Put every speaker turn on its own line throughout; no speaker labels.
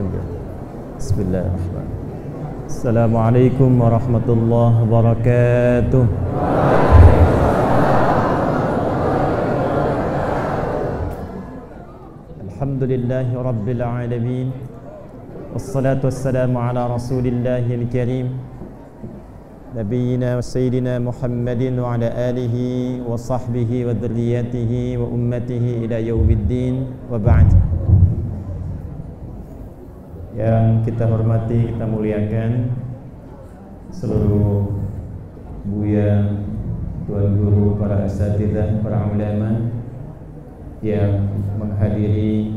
diam. Bismillahirrahmanirrahim. Assalamualaikum warahmatullahi wabarakatuh. Alhamdulillahi rabbil alamin. Wassalatu wassalamu ala rasulillahil karim Nabiyyina wa sayyidina Muhammadin wa ala alihi wa sahbihi wa dhurriyyatihi wa ummatihi ila yaumiddin wa ba'd. Yang kita hormati, kita muliakan seluruh buya, tuan guru, para asatidzah, para ulama yang menghadiri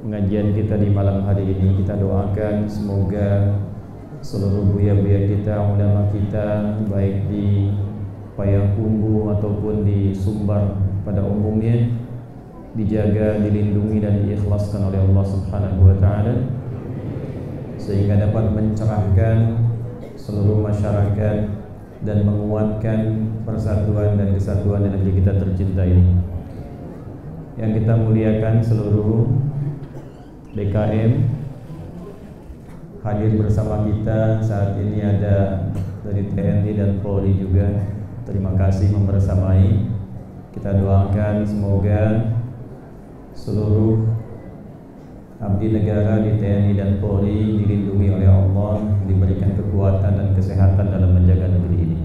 pengajian kita di malam hari ini. Kita doakan semoga seluruh buya-buya kita, ulama kita, baik di Payakumbuh ataupun di Sumbar pada umumnya, dijaga, dilindungi dan diikhlaskan oleh Allah Subhanahu wa taala, sehingga dapat mencerahkan seluruh masyarakat dan menguatkan persatuan dan kesatuan yang negeri kita tercinta ini. Yang kita muliakan seluruh DKM, hadir bersama kita saat ini ada dari TNI dan Polri juga. Terima kasih membersamai. Kita doakan semoga seluruh abdi negara di TNI dan Polri dilindungi oleh Allah, diberikan kekuatan dan kesehatan dalam menjaga negeri ini.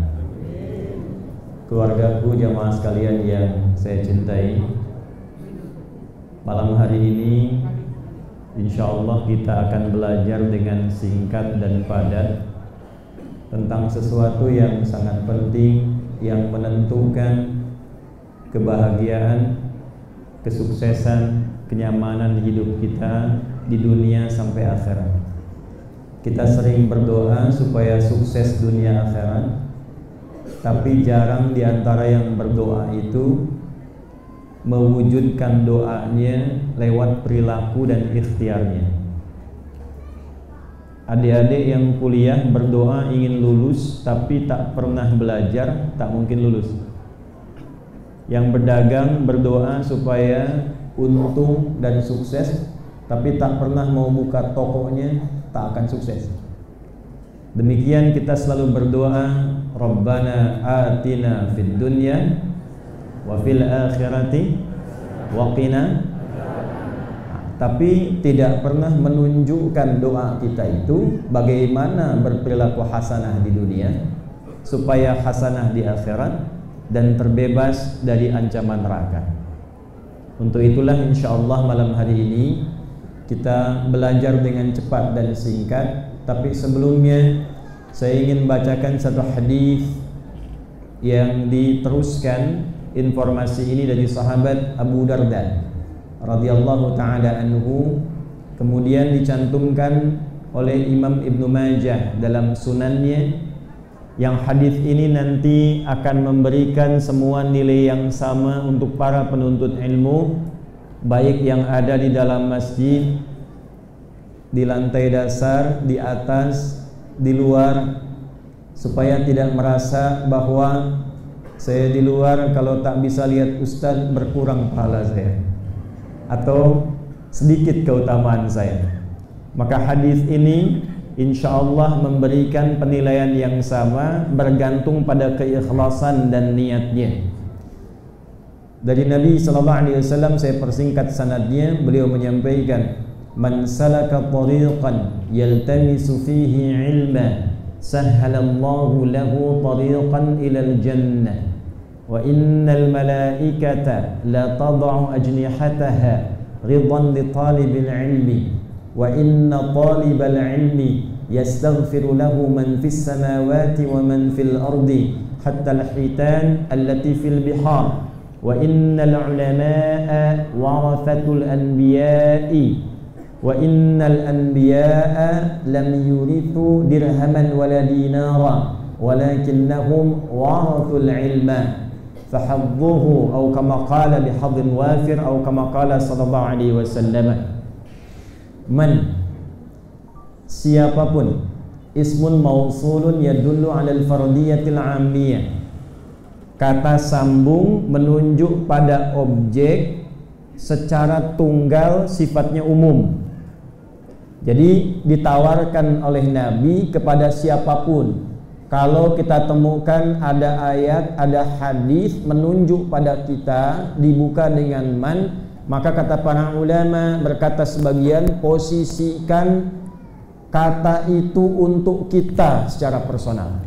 Keluargaku, jamaah sekalian yang saya cintai, malam hari ini insyaallah kita akan belajar dengan singkat dan padat tentang sesuatu yang sangat penting, yang menentukan kebahagiaan, kesuksesan, kenyamanan hidup kita di dunia sampai akhirat. Kita sering berdoa supaya sukses dunia akhirat, tapi jarang di antara yang berdoa itu mewujudkan doanya lewat perilaku dan ikhtiarnya. Adik-adik yang kuliah berdoa ingin lulus tapi tak pernah belajar, tak mungkin lulus. Yang berdagang berdoa supaya untung dan sukses tapi tak pernah mau buka tokonya, tak akan sukses. Demikian kita selalu berdoa, Rabbana atina fid dunya wa fil akhirati wa qina, tapi tidak pernah menunjukkan doa kita itu bagaimana berperilaku hasanah di dunia supaya hasanah di akhirat dan terbebas dari ancaman neraka. Untuk itulah insyaallah malam hari ini kita belajar dengan cepat dan singkat, tapi sebelumnya saya ingin bacakan satu hadis yang diteruskan informasi ini dari sahabat Abu Darda radhiyallahu taala anhu, kemudian dicantumkan oleh Imam Ibnu Majah dalam sunannya, yang hadis ini nanti akan memberikan semua nilai yang sama untuk para penuntut ilmu, baik yang ada di dalam masjid, di lantai dasar, di atas, di luar, supaya tidak merasa bahwa saya di luar kalau tak bisa lihat ustaz berkurang pahala saya atau sedikit keutamaan saya. Maka hadis ini insyaallah memberikan penilaian yang sama bergantung pada keikhlasan dan niatnya. Dari Nabi sallallahu alaihi wasallam, saya persingkat sanadnya, beliau menyampaikan, man salaka tariqan yaltamisu fihi ilma sahhalallahu lahu tariqan ilal jannah wa innal malaikata la tad'u ajnihataha ridan li talibil ilmi wa inna talibal ilmi yastaghfiru lahu man fis samawati wa man fil ardi hatta al hitan allati fil bihar wa innal ulama'a warathatul anbiya'i wa innal anbiya'a lam yurithu dirhaman wala dinara walakinnahum warathul ilma fahadduhu atau kama qala bihadhin wafir atau kama qala sallallahu alaihi wasallam. Man, siapapun, ismun mausulun yadullu ala al-fardiyatil 'ammiyah, kata sambung menunjuk pada objek secara tunggal sifatnya umum. Jadi ditawarkan oleh Nabi kepada siapapun. Kalau kita temukan ada ayat, ada hadis menunjuk pada kita dibuka dengan man, maka kata para ulama, berkata sebagian, posisikan kata itu untuk kita secara personal.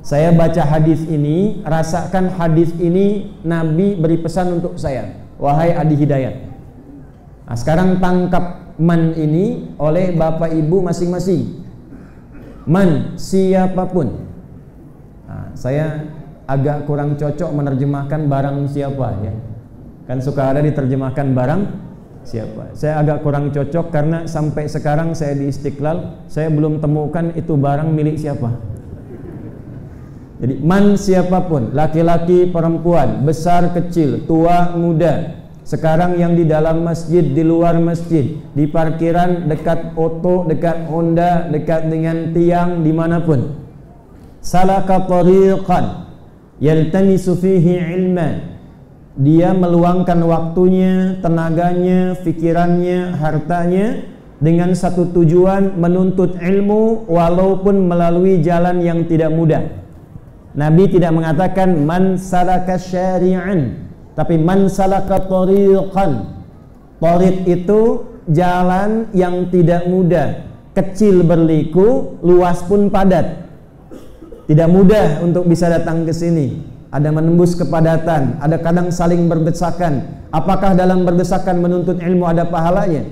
Saya baca hadis ini, rasakan hadis ini Nabi beri pesan untuk saya, wahai Adi Hidayat. Nah, sekarang tangkap man ini oleh bapak ibu masing-masing. Man, siapapun. Nah, saya agak kurang cocok menerjemahkan barang siapa ya. Kan suka ada diterjemahkan barang siapa. Saya agak kurang cocok karena sampai sekarang saya di Istiqlal, saya belum temukan itu barang milik siapa. Jadi man, siapapun, laki-laki, perempuan, besar, kecil, tua, muda. Sekarang yang di dalam masjid, di luar masjid, di parkiran, dekat oto, dekat Honda, dekat dengan tiang, dimanapun. Salaka tariqan yaltamisu fihi ilman. Dia meluangkan waktunya, tenaganya, fikirannya, hartanya dengan satu tujuan, menuntut ilmu walaupun melalui jalan yang tidak mudah. Nabi tidak mengatakan man salaka syari'an, tapi man salaka tariqan. Tariq itu jalan yang tidak mudah, kecil berliku, luas pun padat. Tidak mudah untuk bisa datang ke sini. Ada menembus kepadatan, ada kadang saling berdesakan. Apakah dalam berdesakan menuntut ilmu ada pahalanya?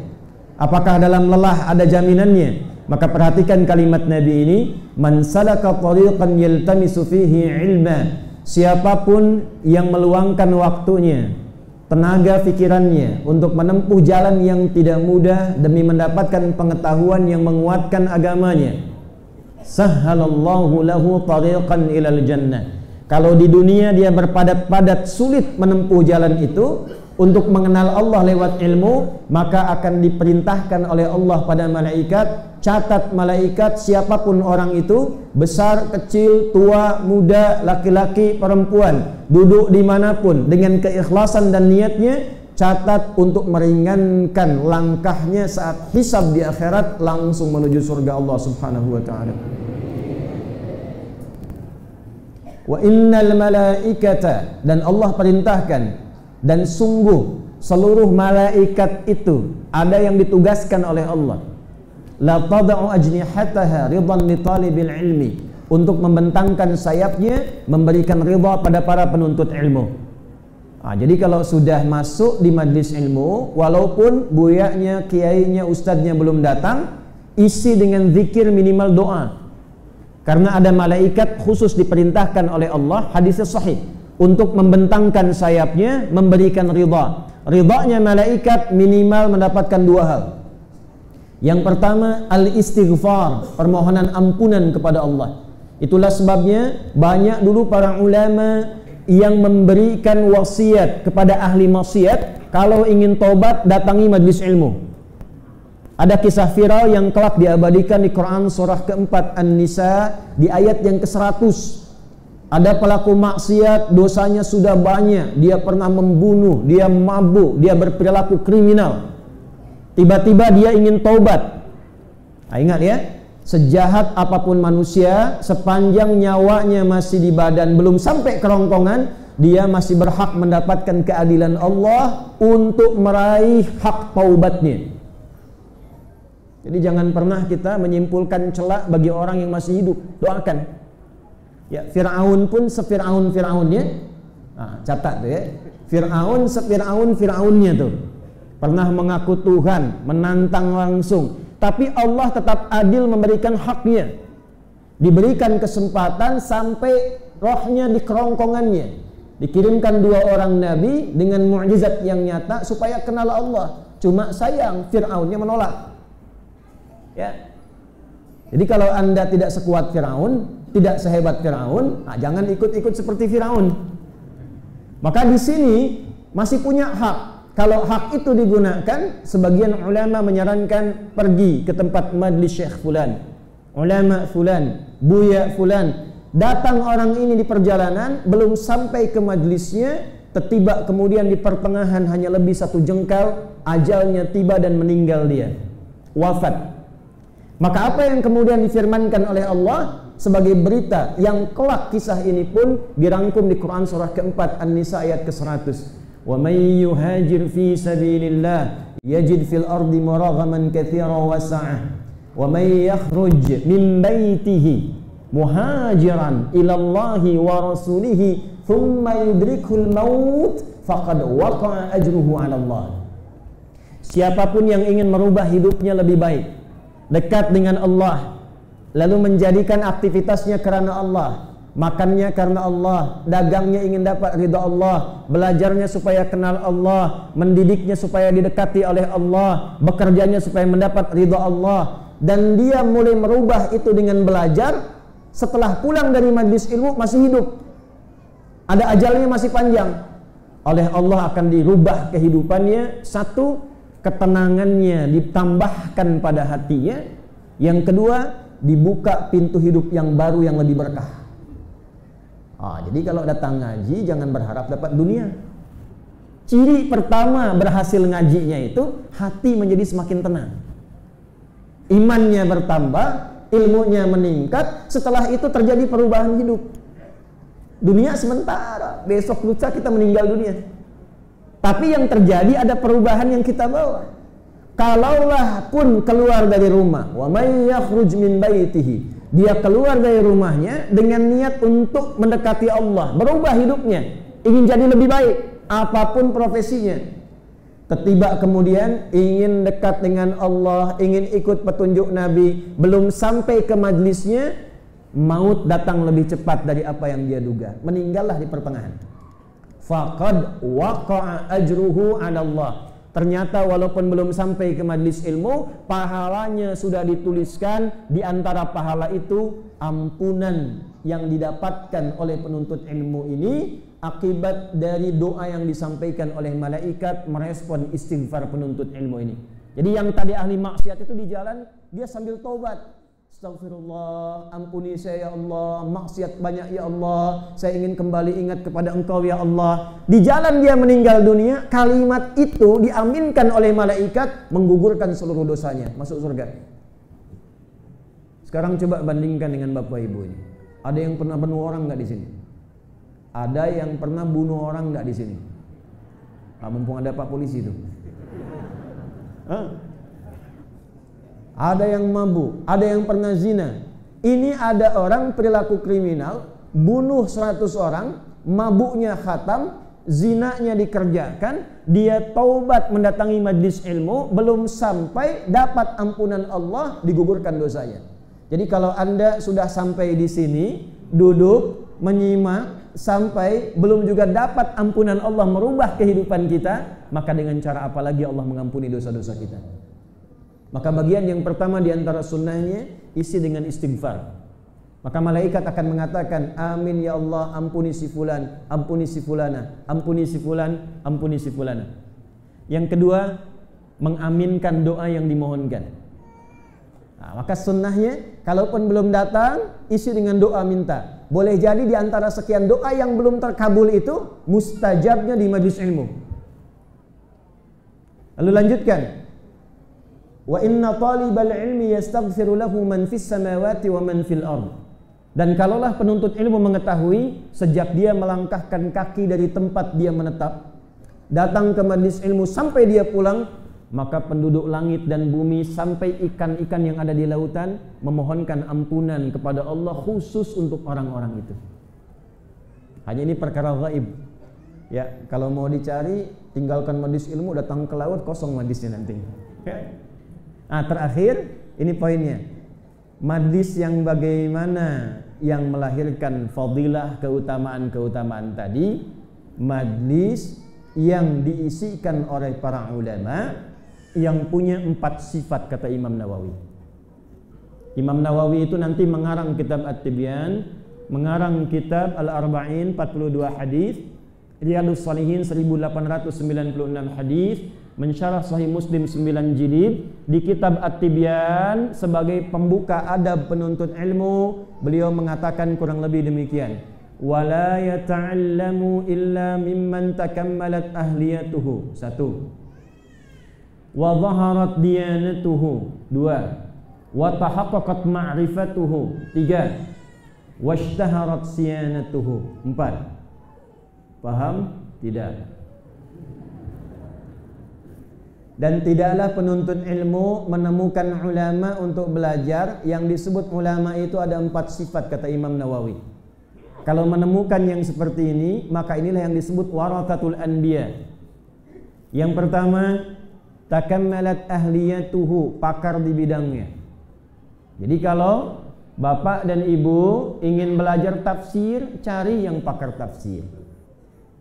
Apakah dalam lelah ada jaminannya? Maka perhatikan kalimat Nabi ini, man salaka tariqan yaltamisu fihi ilma. Siapapun yang meluangkan waktunya, tenaga fikirannya untuk menempuh jalan yang tidak mudah demi mendapatkan pengetahuan yang menguatkan agamanya, sahhalallahu lahu tariqan ilal jannah. Kalau di dunia dia berpadat-padat sulit menempuh jalan itu untuk mengenal Allah lewat ilmu, maka akan diperintahkan oleh Allah pada malaikat, catat malaikat siapapun orang itu, besar, kecil, tua, muda, laki-laki, perempuan, duduk dimanapun dengan keikhlasan dan niatnya, catat untuk meringankan langkahnya saat hisab di akhirat langsung menuju surga Allah Subhanahu wa ta'ala. Wa innal malaikata, dan Allah perintahkan, dan sungguh seluruh malaikat itu ada yang ditugaskan oleh Allah, la tad'u ajnihataha ridan li talibil ilmi, untuk membentangkan sayapnya memberikan ridha pada para penuntut ilmu. Jadi kalau sudah masuk di majlis ilmu, walaupun buyanya, kiainya, ustadznya belum datang, isi dengan zikir, minimal doa. Karena ada malaikat khusus diperintahkan oleh Allah, hadisnya sahih, untuk membentangkan sayapnya, memberikan ridha. Ridhanya malaikat minimal mendapatkan dua hal. Yang pertama, al-istighfar, permohonan ampunan kepada Allah. Itulah sebabnya banyak dulu para ulama yang memberikan wasiat kepada ahli maksiat, kalau ingin tobat datangi majlis ilmu. Ada kisah viral yang kelak diabadikan di Quran surah keempat An-Nisa di ayat yang ke-100. Ada pelaku maksiat, dosanya sudah banyak, dia pernah membunuh, dia mabuk, dia berperilaku kriminal. Tiba-tiba dia ingin taubat. Nah, ingat ya, sejahat apapun manusia, sepanjang nyawanya masih di badan, belum sampai kerongkongan, dia masih berhak mendapatkan keadilan Allah untuk meraih hak taubatnya. Jadi jangan pernah kita menyimpulkan celak bagi orang yang masih hidup. Doakan. Ya, Fir'aun pun se-Fir'aun-Fir'aunnya. Nah, catat tuh ya. Fir'aun se-Fir'aun-Fir'aunnya tuh. Pernah mengaku Tuhan, menantang langsung. Tapi Allah tetap adil memberikan haknya. Diberikan kesempatan sampai rohnya di kerongkongannya. Dikirimkan 2 orang nabi dengan mukjizat yang nyata supaya kenal Allah. Cuma sayang Fir'aunnya menolak. Ya. Jadi kalau Anda tidak sekuat Firaun, tidak sehebat Firaun, nah jangan ikut-ikut seperti Firaun. Maka di sini masih punya hak. Kalau hak itu digunakan, sebagian ulama menyarankan pergi ke tempat majlis Syekh fulan, ulama fulan, buya fulan. Datang orang ini di perjalanan, belum sampai ke majlisnya, tiba kemudian di pertengahan hanya lebih 1 jengkal, ajalnya tiba dan meninggal dia. Wafat. Maka apa yang kemudian difirmankan oleh Allah sebagai berita yang kelak kisah ini pun dirangkum di Quran surah keempat An-Nisa ayat ke-100. Wa may yuhajir fi sabilillah yajid fil ardi muraghaman katsiran wa sa'ah. Wa may yakhruj min baitihi muhajiran ila Allahi wa rasulihi thumma yudrikul maut faqad waqa'a ajruhu 'ala Allah. Siapapun yang ingin merubah hidupnya lebih baik, dekat dengan Allah, lalu menjadikan aktivitasnya karena Allah, makannya karena Allah, dagangnya ingin dapat ridha Allah, belajarnya supaya kenal Allah, mendidiknya supaya didekati oleh Allah, bekerjanya supaya mendapat ridha Allah, dan dia mulai merubah itu dengan belajar. Setelah pulang dari majlis ilmu masih hidup, ada ajalnya masih panjang, oleh Allah akan dirubah kehidupannya. Satu, ketenangannya ditambahkan pada hatinya. Yang kedua, dibuka pintu hidup yang baru yang lebih berkah. Jadi kalau datang ngaji jangan berharap dapat dunia. Ciri pertama berhasil ngajinya itu hati menjadi semakin tenang, imannya bertambah, ilmunya meningkat. Setelah itu terjadi perubahan hidup. Dunia sementara, besok lusa kita meninggal dunia. Tapi yang terjadi ada perubahan yang kita bawa. Kalaulah pun keluar dari rumah, wa may yakhruj min baitihi, dia keluar dari rumahnya dengan niat untuk mendekati Allah, berubah hidupnya, ingin jadi lebih baik, apapun profesinya. Ketiba kemudian ingin dekat dengan Allah, ingin ikut petunjuk Nabi, belum sampai ke majlisnya, maut datang lebih cepat dari apa yang dia duga, meninggallah di pertengahan. Faqad waqa'a ajruhu 'ala Allah. Ternyata walaupun belum sampai ke majlis ilmu, pahalanya sudah dituliskan. Di antara pahala itu ampunan yang didapatkan oleh penuntut ilmu ini akibat dari doa yang disampaikan oleh malaikat merespon istighfar penuntut ilmu ini. Jadi yang tadi ahli maksiat itu di jalan dia sambil taubat. Astagfirullah, ampuni saya ya Allah, maksiat banyak ya Allah, saya ingin kembali ingat kepada Engkau ya Allah. Di jalan dia meninggal dunia, kalimat itu diaminkan oleh malaikat, menggugurkan seluruh dosanya, masuk surga. Sekarang coba bandingkan dengan bapak ibu ini. Ada yang pernah bunuh orang nggak di sini? Ada yang pernah bunuh orang nggak di sini? Mumpung ada Pak Polisi itu. Ada yang mabuk, ada yang pernah zina. Ini ada orang perilaku kriminal, bunuh 100 orang, mabuknya khatam, zinanya dikerjakan, dia taubat mendatangi majlis ilmu, belum sampai dapat ampunan Allah, digugurkan dosanya. Jadi kalau Anda sudah sampai di sini, duduk, menyimak, sampai belum juga dapat ampunan Allah merubah kehidupan kita, maka dengan cara apa lagi Allah mengampuni dosa-dosa kita? Maka bagian yang pertama di antara sunnahnya isi dengan istighfar. Maka malaikat akan mengatakan, amin ya Allah, ampuni si fulan, ampuni si fulana, ampuni si fulan, ampuni si fulana. Yang kedua, mengaminkan doa yang dimohonkan. Maka sunnahnya, kalaupun belum datang, isi dengan doa minta. Boleh jadi di antara sekian doa yang belum terkabul itu, mustajabnya di majlis ilmu. Lalu lanjutkan. Wa inna talibal ilmi yastaghfiru lahu man fis samawati wa man fil ard. Dan kalaulah penuntut ilmu mengetahui sejak dia melangkahkan kaki dari tempat dia menetap, datang ke majlis ilmu sampai dia pulang, maka penduduk langit dan bumi sampai ikan-ikan yang ada di lautan memohonkan ampunan kepada Allah khusus untuk orang-orang itu. Hanya ini perkara gaib. Ya, kalau mau dicari tinggalkan majlis ilmu, datang ke laut, kosong majlisnya nanti. Ya. Terakhir, ini poinnya. Majlis yang bagaimana yang melahirkan fadilah, keutamaan-keutamaan tadi, majlis yang diisikan oleh para ulama yang punya 4 sifat, kata Imam Nawawi. Imam Nawawi itu nanti mengarang kitab At-Tibyan, mengarang kitab Al-Arba'in 42 hadis, Riyadhus Shalihin 1896 hadis, mensyarah Sahih Muslim 9 jilid. Di kitab At-Tibyan sebagai pembuka adab penuntut ilmu, beliau mengatakan kurang lebih demikian. Wala yata'allamu illa mimman takammalat ahliyatuhu. 1. Wa dhaharat diyanatuhu. 2. wa tahaqqaqat ma'rifatuhu. 3, washtaharat siyanatuhu. 4. Paham? Tidak. Dan tidaklah penuntut ilmu menemukan ulama untuk belajar. Yang disebut ulama itu ada 4 sifat, kata Imam Nawawi. Kalau menemukan yang seperti ini, maka inilah yang disebut warathatul anbiya. Yang pertama, takammalat ahliyatuhu, pakar di bidangnya. Jadi kalau bapak dan ibu ingin belajar tafsir, cari yang pakar tafsir.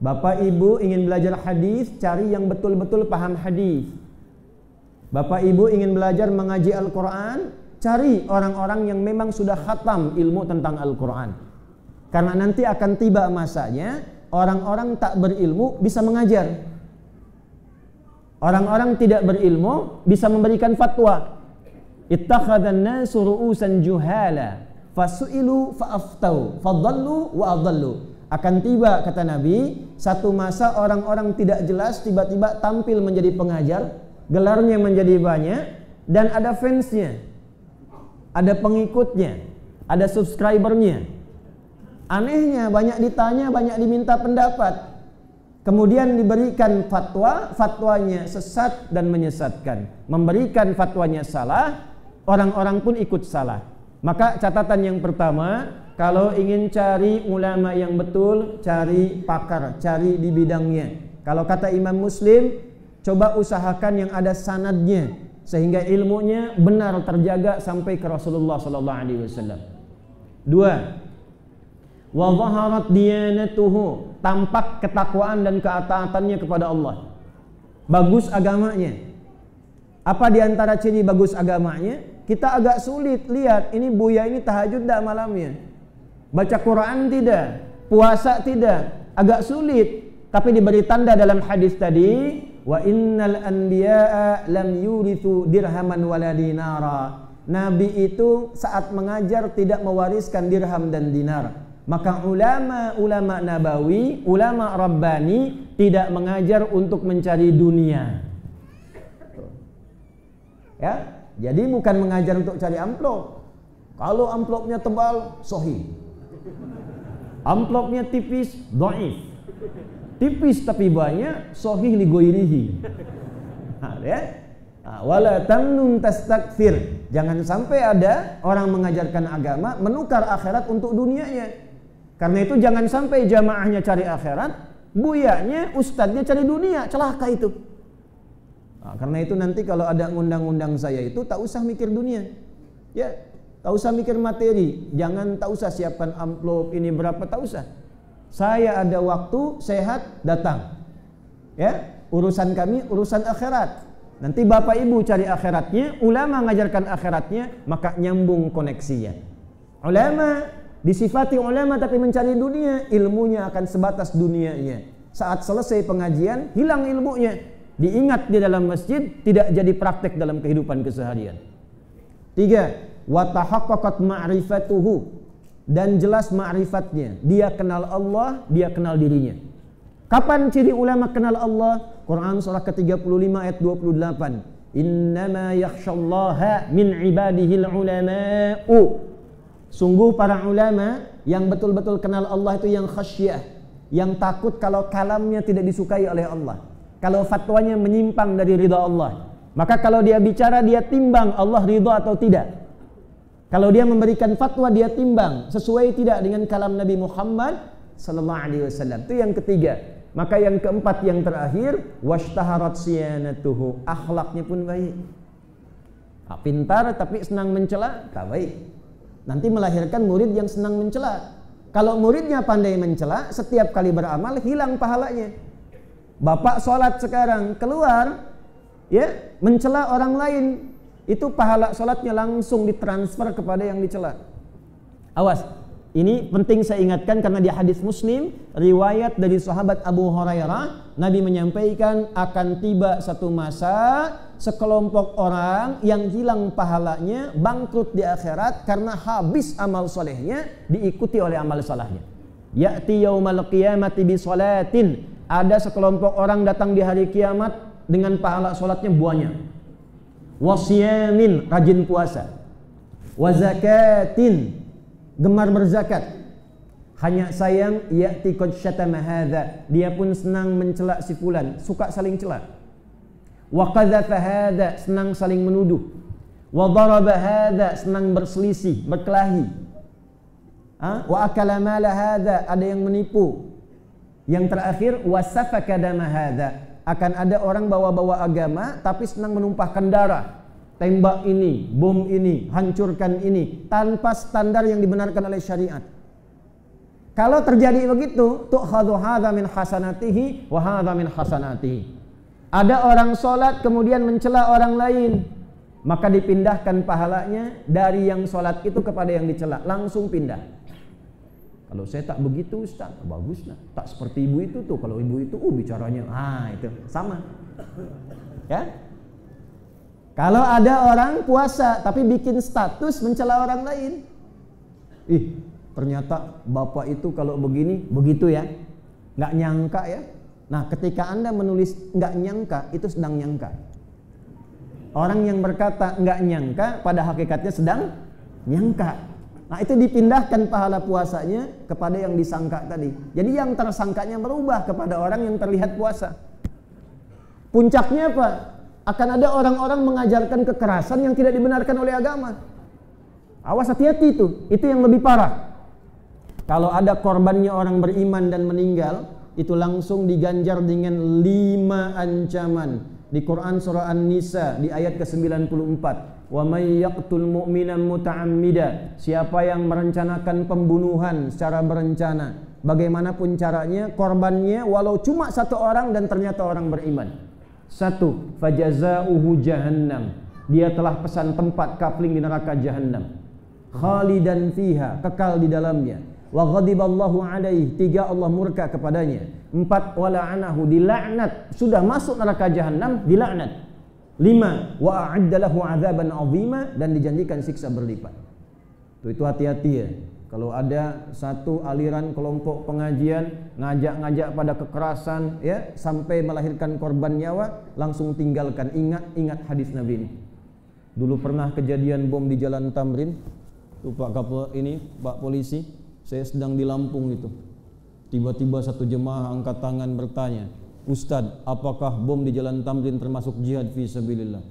Bapak ibu ingin belajar hadis, cari yang betul-betul paham hadis. Bapak ibu ingin belajar mengaji Al-Quran, cari orang-orang yang memang sudah khatam ilmu tentang Al-Quran. Karena nanti akan tiba masanya orang-orang tak berilmu bisa mengajar. Orang-orang tidak berilmu bisa memberikan fatwa. Ittakhadhan nasu ru'usan juhala fasu'ilu fa'aftau fadallu wa adallu. Akan tiba, kata Nabi, satu masa orang-orang tidak jelas tiba-tiba tampil menjadi pengajar, gelarnya menjadi banyak, dan ada fansnya, ada pengikutnya, ada subscribernya. Anehnya banyak ditanya, banyak diminta pendapat. Kemudian diberikan fatwa, fatwanya sesat dan menyesatkan. Memberikan fatwanya salah, orang-orang pun ikut salah. Maka catatan yang pertama, kalau ingin cari ulama yang betul, cari pakar, cari di bidangnya. Kalau kata Imam Muslim, coba usahakan yang ada sanadnya, sehingga ilmunya benar terjaga sampai ke Rasulullah SAW. 2, wa zaharat diyanatuhu, tampak ketakwaan dan ketaatannya kepada Allah. Bagus agamanya. Apa diantara ciri bagus agamanya? Kita agak sulit lihat, ini Buya ini tahajud tak malamnya, baca Quran tidak, puasa tidak, agak sulit. Tapi diberi tanda dalam hadis tadi, wa innal anbiya'a lam yurithu dirhaman wala dinara. Nabi itu saat mengajar tidak mewariskan dirham dan dinar. Maka ulama nabawi, ulama rabbani tidak mengajar untuk mencari dunia. Ya, jadi bukan mengajar untuk cari amplop. Kalau amplopnya tebal, sahih. Amplopnya tipis, dhaif. Tipis tapi banyak, sahih li ghairihi. Ya. Wala tamnun tastakfir. Jangan sampai ada orang mengajarkan agama menukar akhirat untuk dunianya. Karena itu jangan sampai jamaahnya cari akhirat, buyanya, ustadznya cari dunia, celaka itu. Karena itu nanti kalau ada undang-undang saya itu tak usah mikir dunia. Ya, tak usah mikir materi, jangan tak usah siapkan amplop ini berapa, tak usah. Saya ada waktu sehat datang. Ya, urusan kami urusan akhirat. Nanti bapak ibu cari akhiratnya, ulama mengajarkan akhiratnya, maka nyambung koneksinya. Ulama disifati ulama tapi mencari dunia, ilmunya akan sebatas dunianya. Saat selesai pengajian, hilang ilmunya. Diingat di dalam masjid, tidak jadi praktek dalam kehidupan keseharian. 3, wa tahaqqaqat ma'rifatuhu, dan jelas ma'rifatnya. Dia kenal Allah, dia kenal dirinya. Kapan ciri ulama kenal Allah? Quran surah ke-35 ayat 28. Innama yakhshallaha min ibadihil ulama'u. Sungguh para ulama yang betul-betul kenal Allah itu yang khasyah, yang takut kalau kalamnya tidak disukai oleh Allah. Kalau fatwanya menyimpang dari ridha Allah, maka kalau dia bicara dia timbang Allah ridha atau tidak. Kalau dia memberikan fatwa dia timbang sesuai tidak dengan kalam Nabi Muhammad sallallahu alaihi wasallam. Itu yang ketiga. Maka yang keempat, yang terakhir, washtaharat siyanatuhu, akhlaknya pun baik. Pintar tapi senang mencela, tak baik. Nanti melahirkan murid yang senang mencela. Kalau muridnya pandai mencela, setiap kali beramal hilang pahalanya. Bapak sholat sekarang keluar, ya, mencela orang lain, itu pahala sholatnya langsung ditransfer kepada yang dicela. Awas, ini penting saya ingatkan karena di hadis Muslim, riwayat dari sahabat Abu Hurairah, Nabi menyampaikan akan tiba satu masa sekelompok orang yang hilang pahalanya, bangkrut di akhirat karena habis amal solehnya diikuti oleh amal salahnya. Ya'ti yaumal qiyamati bi sholatin. Ada sekelompok orang datang di hari kiamat dengan pahala sholatnya banyak. Wasyamin, rajin puasa. wa zakatin, gemar berzakat. Hanya sayang ya'ti qad syatama hadza, dia pun senang mencela si fulan, suka saling cela. Wa qadzafa hadza, senang saling menuduh. Wa daraba hadza, senang berselisih, berkelahi. Wa akala mala hadza, ada yang menipu. Yang terakhir wa safaka dama hadza, akan ada orang bawa-bawa agama tapi senang menumpahkan darah. Tembak ini, bom ini, hancurkan ini tanpa standar yang dibenarkan oleh syariat. Kalau terjadi begitu, tu'khadhu hadza min hasanatihi wa hadza min hasanatihi. Ada orang sholat kemudian mencela orang lain, maka dipindahkan pahalanya dari yang sholat itu kepada yang dicela, langsung pindah. Kalau saya tak begitu Ustaz, bagus nah. Tak seperti ibu itu tuh, kalau ibu itu bicaranya itu sama. Ya? Kalau ada orang puasa tapi bikin status mencela orang lain. Ternyata bapak itu kalau begini, begitu ya. Nggak nyangka ya. Nah, ketika Anda menulis nggak nyangka, itu sedang nyangka. Orang yang berkata nggak nyangka, pada hakikatnya sedang nyangka. Nah, itu dipindahkan pahala puasanya kepada yang disangka tadi. Jadi yang tersangkanya berubah kepada orang yang terlihat puasa. Puncaknya apa? Akan ada orang-orang mengajarkan kekerasan yang tidak dibenarkan oleh agama. Awas, hati-hati itu yang lebih parah. Kalau ada korbannya orang beriman dan meninggal, itu langsung diganjar dengan 5 ancaman. Di Quran surah An-Nisa di ayat ke-94, wa may yaqtul mu'minan muta'ammida, siapa yang merencanakan pembunuhan secara berencana, bagaimanapun caranya, korbannya walau cuma 1 orang dan ternyata orang beriman. 1, fajazauhu jahannam, dia telah pesan tempat kafling di neraka jahannam, khalidan fiha, kekal di dalamnya. Wa ghadiballahu alaihi, 3, Allah murka kepadanya. 4, wa la'anahu, dilaknat, sudah masuk neraka jahannam, dilaknat. 5, wa a'adda lahu 'adzaban 'azima, dan dijanjikan siksa berlipat. Itu hati-hati ya. Kalau ada satu aliran kelompok pengajian ngajak-ngajak pada kekerasan ya sampai melahirkan korban nyawa, langsung tinggalkan. Ingat hadis Nabi ini. Dulu pernah kejadian bom di Jalan Tamrin. Tuh Pak Polisi, saya sedang di Lampung itu. Tiba-tiba satu jemaah angkat tangan bertanya, "Ustadz, apakah bom di Jalan Tamrin termasuk jihad fisabilillah?"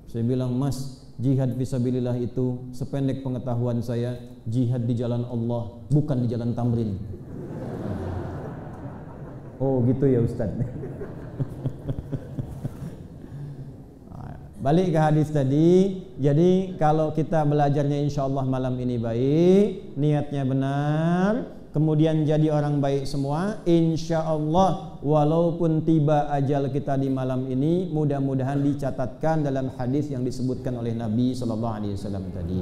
Saya bilang, "Mas, jihad fisabilillah itu sependek pengetahuan saya, jihad di jalan Allah, bukan di Jalan Tamrin." Oh gitu ya Ustadz. Balik ke hadis tadi. Jadi kalau kita belajarnya insya Allah malam ini baik, niatnya benar, kemudian jadi orang baik semua, insya Allah walaupun tiba ajal kita di malam ini, mudah-mudahan dicatatkan dalam hadis yang disebutkan oleh Nabi SAW tadi.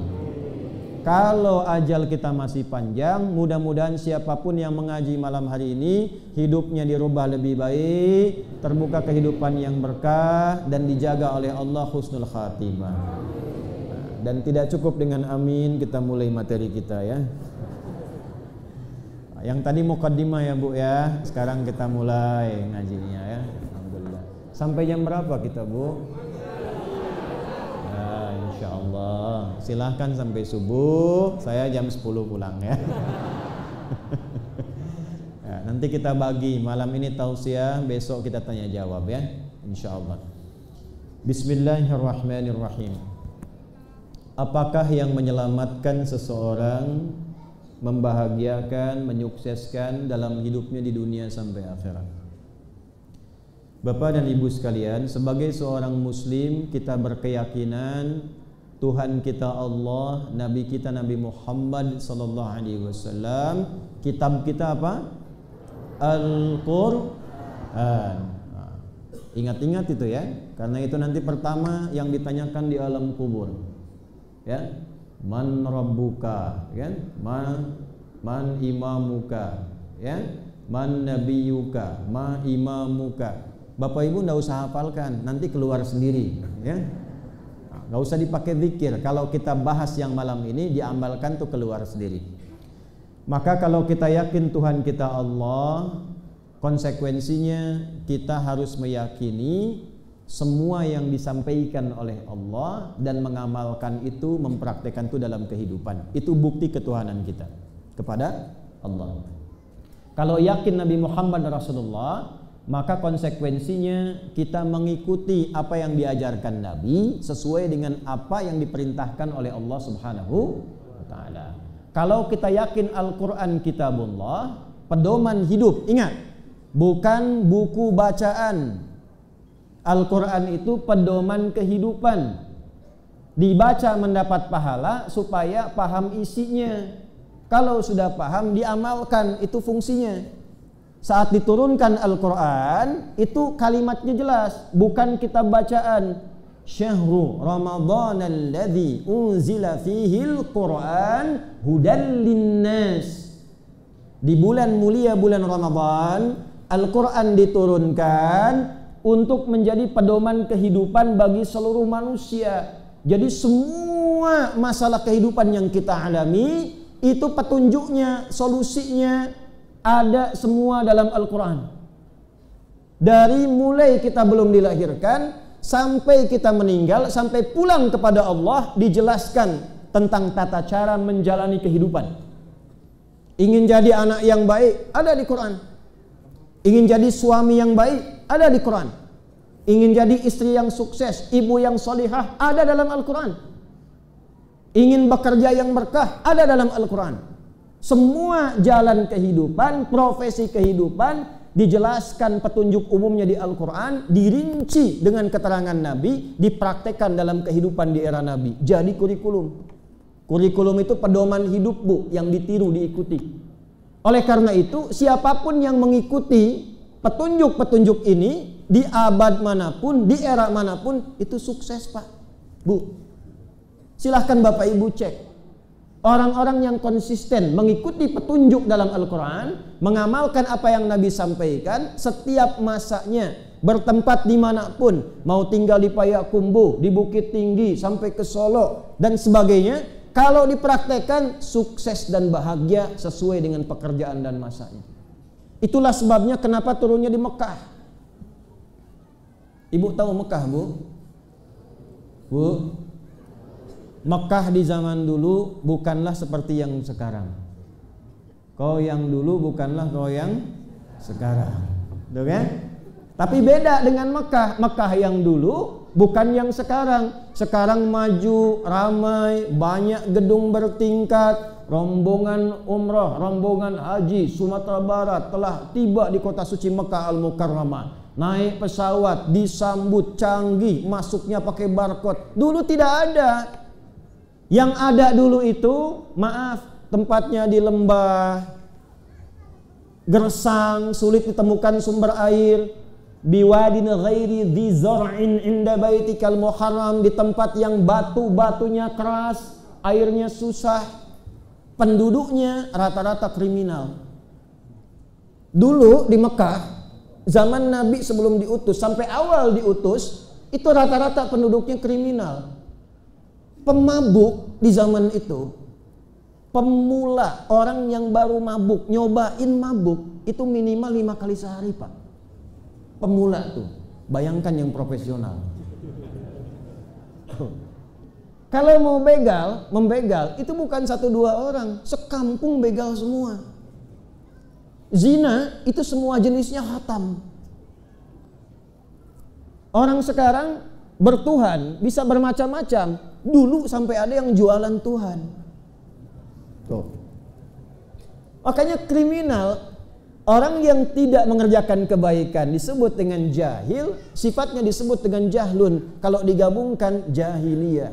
Kalau ajal kita masih panjang, mudah-mudahan siapapun yang mengaji malam hari ini, hidupnya dirubah lebih baik, terbuka kehidupan yang berkah, dan dijaga oleh Allah husnul khatimah. Dan tidak cukup dengan amin, kita mulai materi kita ya. Yang tadi mukaddimah ya Bu ya, sekarang kita mulai ngajinya ya. Alhamdulillah. Sampai jam berapa kita Bu? Ya insyaallah. Silahkan sampai subuh, saya jam 10 pulang ya. Ya, nanti kita bagi, malam ini tausiah, besok kita tanya jawab ya, insyaallah. Bismillahirrahmanirrahim. Apakah yang menyelamatkan seseorang, membahagiakan, menyukseskan dalam hidupnya di dunia sampai akhirat? Bapak dan Ibu sekalian, sebagai seorang muslim kita berkeyakinan Tuhan kita Allah, Nabi kita Nabi Muhammad sallallahu alaihi wasallam, kitab kita apa? Al-Qur'an. Ingat-ingat itu ya, karena itu nanti pertama yang ditanyakan di alam kubur. Ya, man rabbuka, kan? Man imamuka, ya? Man nabiyuka, ma imamuka. Bapak Ibu enggak usah hafalkan, nanti keluar sendiri, ya. Enggak usah dipakai zikir. Kalau kita bahas yang malam ini diamalkan tuh keluar sendiri. Maka kalau kita yakin Tuhan kita Allah, konsekuensinya kita harus meyakini semua yang disampaikan oleh Allah dan mengamalkan itu, mempraktekkan itu dalam kehidupan. Itu bukti ketuhanan kita kepada Allah. Kalau yakin Nabi Muhammad Rasulullah, maka konsekuensinya kita mengikuti apa yang diajarkan Nabi sesuai dengan apa yang diperintahkan oleh Allah Subhanahu wa taala. Kalau kita yakin Al-Qur'an kitabullah, pedoman hidup, ingat, bukan buku bacaan. Al-Quran itu pedoman kehidupan, dibaca mendapat pahala supaya paham isinya. Kalau sudah paham, diamalkan, itu fungsinya. Saat diturunkan Al-Quran, itu kalimatnya jelas, bukan kitab bacaan. Syahru Ramadhan alladhi unzila fihil Quran hudan linnas. Di bulan mulia bulan Ramadan, Al-Quran diturunkan untuk menjadi pedoman kehidupan bagi seluruh manusia. Jadi semua masalah kehidupan yang kita alami itu petunjuknya, solusinya ada semua dalam Al-Quran. Dari mulai kita belum dilahirkan sampai kita meninggal, sampai pulang kepada Allah, dijelaskan tentang tata cara menjalani kehidupan. Ingin jadi anak yang baik, ada di Quran. Ingin jadi suami yang baik, ada di Quran. Ingin jadi istri yang sukses, ibu yang solihah, ada dalam Al-Quran. Ingin bekerja yang berkah, ada dalam Al-Quran. Semua jalan kehidupan, profesi kehidupan dijelaskan petunjuk umumnya di Al-Quran, dirinci dengan keterangan Nabi, dipraktekkan dalam kehidupan di era Nabi. Jadi kurikulum. Kurikulum itu pedoman hidup, Bu, yang ditiru, diikuti. Oleh karena itu, siapapun yang mengikuti petunjuk-petunjuk ini di abad manapun, di era manapun, itu sukses, Pak, Bu. Silahkan Bapak Ibu cek. Orang-orang yang konsisten mengikuti petunjuk dalam Al-Quran, mengamalkan apa yang Nabi sampaikan setiap masanya, bertempat dimanapun, mau tinggal di Payakumbuh, di Bukit Tinggi, sampai ke Solo, dan sebagainya, kalau dipraktekkan sukses dan bahagia sesuai dengan pekerjaan dan masanya. Itulah sebabnya kenapa turunnya di Mekah. Ibu tahu Mekah, Bu? Bu, Mekah di zaman dulu bukanlah seperti yang sekarang. Kau yang dulu bukanlah kau yang sekarang. Betul kan? Tapi beda dengan Mekah. Mekah yang dulu bukan yang sekarang. Sekarang maju, ramai, banyak gedung bertingkat, rombongan umrah, rombongan haji Sumatera Barat telah tiba di kota suci Mekah Al-Mukarramah. Naik pesawat, disambut canggih, masuknya pakai barcode. Dulu tidak ada. Yang ada dulu itu, maaf, tempatnya di lembah, gersang, sulit ditemukan sumber air. Biwadin ghairi dzi zar'in inda baitikal muharram, di tempat yang batu-batunya keras, airnya susah, penduduknya rata-rata kriminal. Dulu di Mekah, zaman Nabi sebelum diutus sampai awal diutus, itu rata-rata penduduknya kriminal. Pemabuk di zaman itu, pemula, orang yang baru mabuk, nyobain mabuk, itu minimal 5 kali sehari, Pak. Pemula tuh, bayangkan yang profesional. Kalau mau membegal, itu bukan 1-2 orang, sekampung begal semua. Zina, itu semua jenisnya hatam. Orang sekarang bertuhan bisa bermacam-macam. Dulu sampai ada yang jualan Tuhan. Tuh. Makanya kriminal, orang yang tidak mengerjakan kebaikan disebut dengan jahil, sifatnya disebut dengan jahlun. Kalau digabungkan jahiliyah.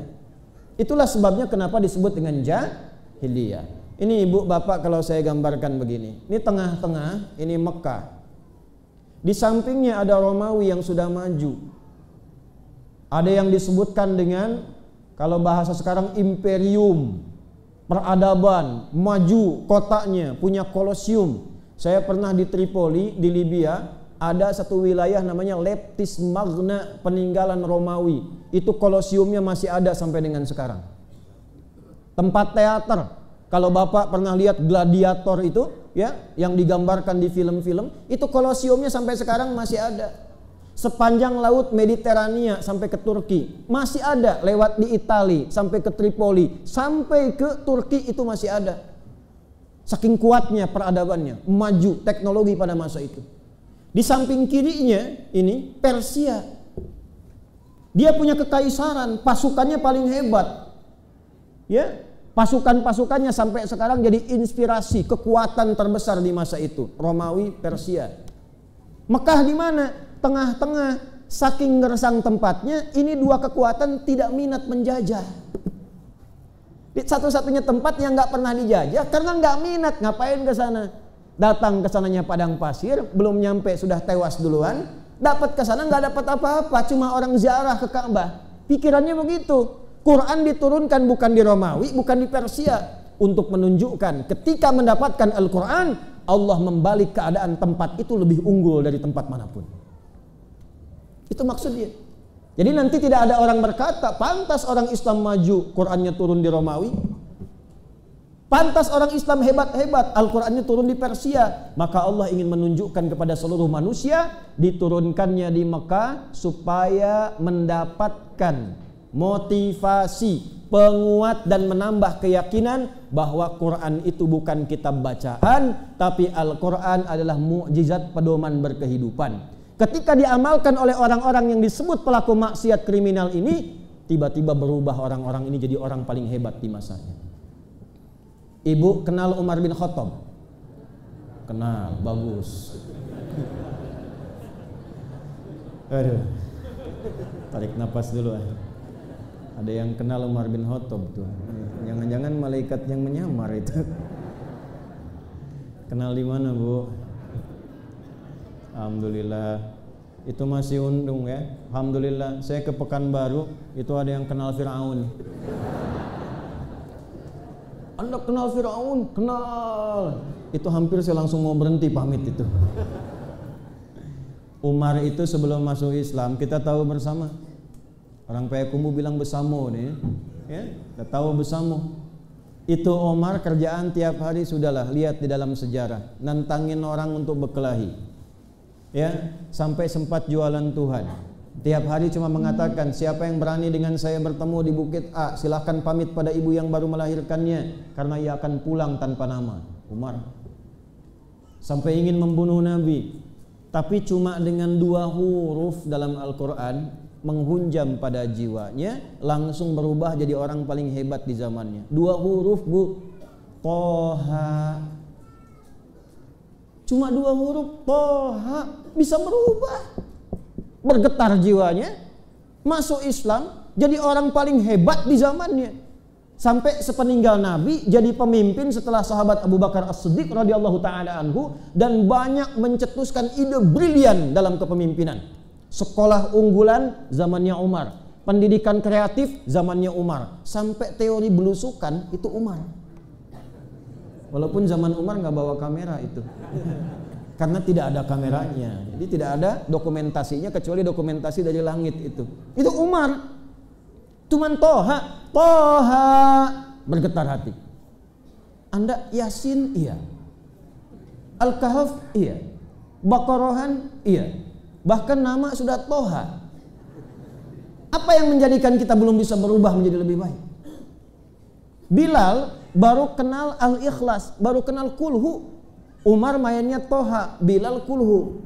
Itulah sebabnya kenapa disebut dengan jahiliyah. Ini Ibu Bapak kalau saya gambarkan begini. Ini tengah-tengah, ini Mekah. Di sampingnya ada Romawi yang sudah maju. Ada yang disebutkan dengan, kalau bahasa sekarang, imperium, peradaban, maju kotanya, punya kolosium. Saya pernah di Tripoli, di Libya, ada satu wilayah namanya Leptis Magna, peninggalan Romawi. Itu kolosiumnya masih ada sampai dengan sekarang. Tempat teater. Kalau Bapak pernah lihat Gladiator itu, ya, yang digambarkan di film-film, itu kolosiumnya sampai sekarang masih ada.
sepanjang laut Mediterania sampai ke Turki. Masih ada lewat di Italia sampai ke Tripoli, sampai ke Turki itu masih ada. Saking kuatnya peradabannya, maju teknologi pada masa itu. Di samping kirinya ini Persia. Dia punya kekaisaran, pasukannya paling hebat. Ya, pasukan-pasukannya sampai sekarang jadi inspirasi, kekuatan terbesar di masa itu. Romawi, Persia. Mekah di mana? Tengah-tengah. Saking gersang tempatnya, ini dua kekuatan tidak minat menjajah. Satu-satunya tempat yang nggak pernah dijajah karena nggak minat. Ngapain ke sana? Datang ke sananya padang pasir, belum nyampe sudah tewas duluan. Dapat ke sana nggak dapat apa-apa, cuma orang ziarah ke Ka'bah. Pikirannya begitu. Quran diturunkan bukan di Romawi, bukan di Persia, untuk menunjukkan ketika mendapatkan Al-Quran, Allah membalik keadaan tempat itu lebih unggul dari tempat manapun. Itu maksudnya. Jadi nanti tidak ada orang berkata, pantas orang Islam maju, Qurannya turun di Romawi. Pantas orang Islam hebat-hebat, Al-Qurannya turun di Persia. Maka Allah ingin menunjukkan kepada seluruh manusia, diturunkannya di Mekah supaya mendapatkan motivasi, penguat dan menambah keyakinan bahwa Quran itu bukan kitab bacaan, tapi Al-Quran adalah mukjizat pedoman berkehidupan. Ketika diamalkan oleh orang-orang yang disebut pelaku maksiat kriminal ini, tiba-tiba berubah orang-orang ini jadi orang paling hebat di masanya. Ibu kenal Umar bin Khattab? Kenal, bagus. Aduh, tarik napas dulu. Ada yang kenal Umar bin Khattab tuh. Jangan-jangan malaikat yang menyamar itu. Kenal di mana, Bu? Alhamdulillah. Itu masih untung ya. Alhamdulillah. Saya ke Pekanbaru, itu ada yang kenal Fir'aun. Anda kenal Fir'aun? Kenal. Itu hampir saya langsung mau berhenti pamit itu. Umar itu sebelum masuk Islam, kita tahu bersama. Orang Payakumbuh bilang besamo nih, ya, kita tahu besamo. Itu Umar kerjaan tiap hari sudahlah, lihat di dalam sejarah, nantangin orang untuk berkelahi, ya, sampai sempat jualan Tuhan. Tiap hari cuma mengatakan, siapa yang berani dengan saya bertemu di Bukit A, silahkan pamit pada ibu yang baru melahirkannya, karena ia akan pulang tanpa nama. Umar sampai ingin membunuh Nabi, tapi cuma dengan 2 huruf dalam Al-Quran menghunjam pada jiwanya, langsung berubah jadi orang paling hebat di zamannya. 2 huruf, Bu. Toha. Cuma 2 huruf, Toha, bisa berubah. Bergetar jiwanya, masuk Islam, jadi orang paling hebat di zamannya. Sampai sepeninggal Nabi jadi pemimpin setelah sahabat Abu Bakar As-Siddiq radhiyallahu taala anhu, dan banyak mencetuskan ide brilian dalam kepemimpinan. Sekolah unggulan zamannya Umar, pendidikan kreatif zamannya Umar, sampai teori belusukan itu Umar. Walaupun zaman Umar nggak bawa kamera itu. Karena tidak ada kameranya, jadi tidak ada dokumentasinya kecuali dokumentasi dari langit itu. Itu Umar. Cuman Toha, Toha, bergetar hati. Anda Yasin, iya. Al-Kahf, iya. Baqarahan, iya. Bahkan nama sudah Toha. Apa yang menjadikan kita belum bisa berubah menjadi lebih baik? Bilal baru kenal Al-Ikhlas, baru kenal Kulhu. Umar mainnya Toha, Bilal Kulhu.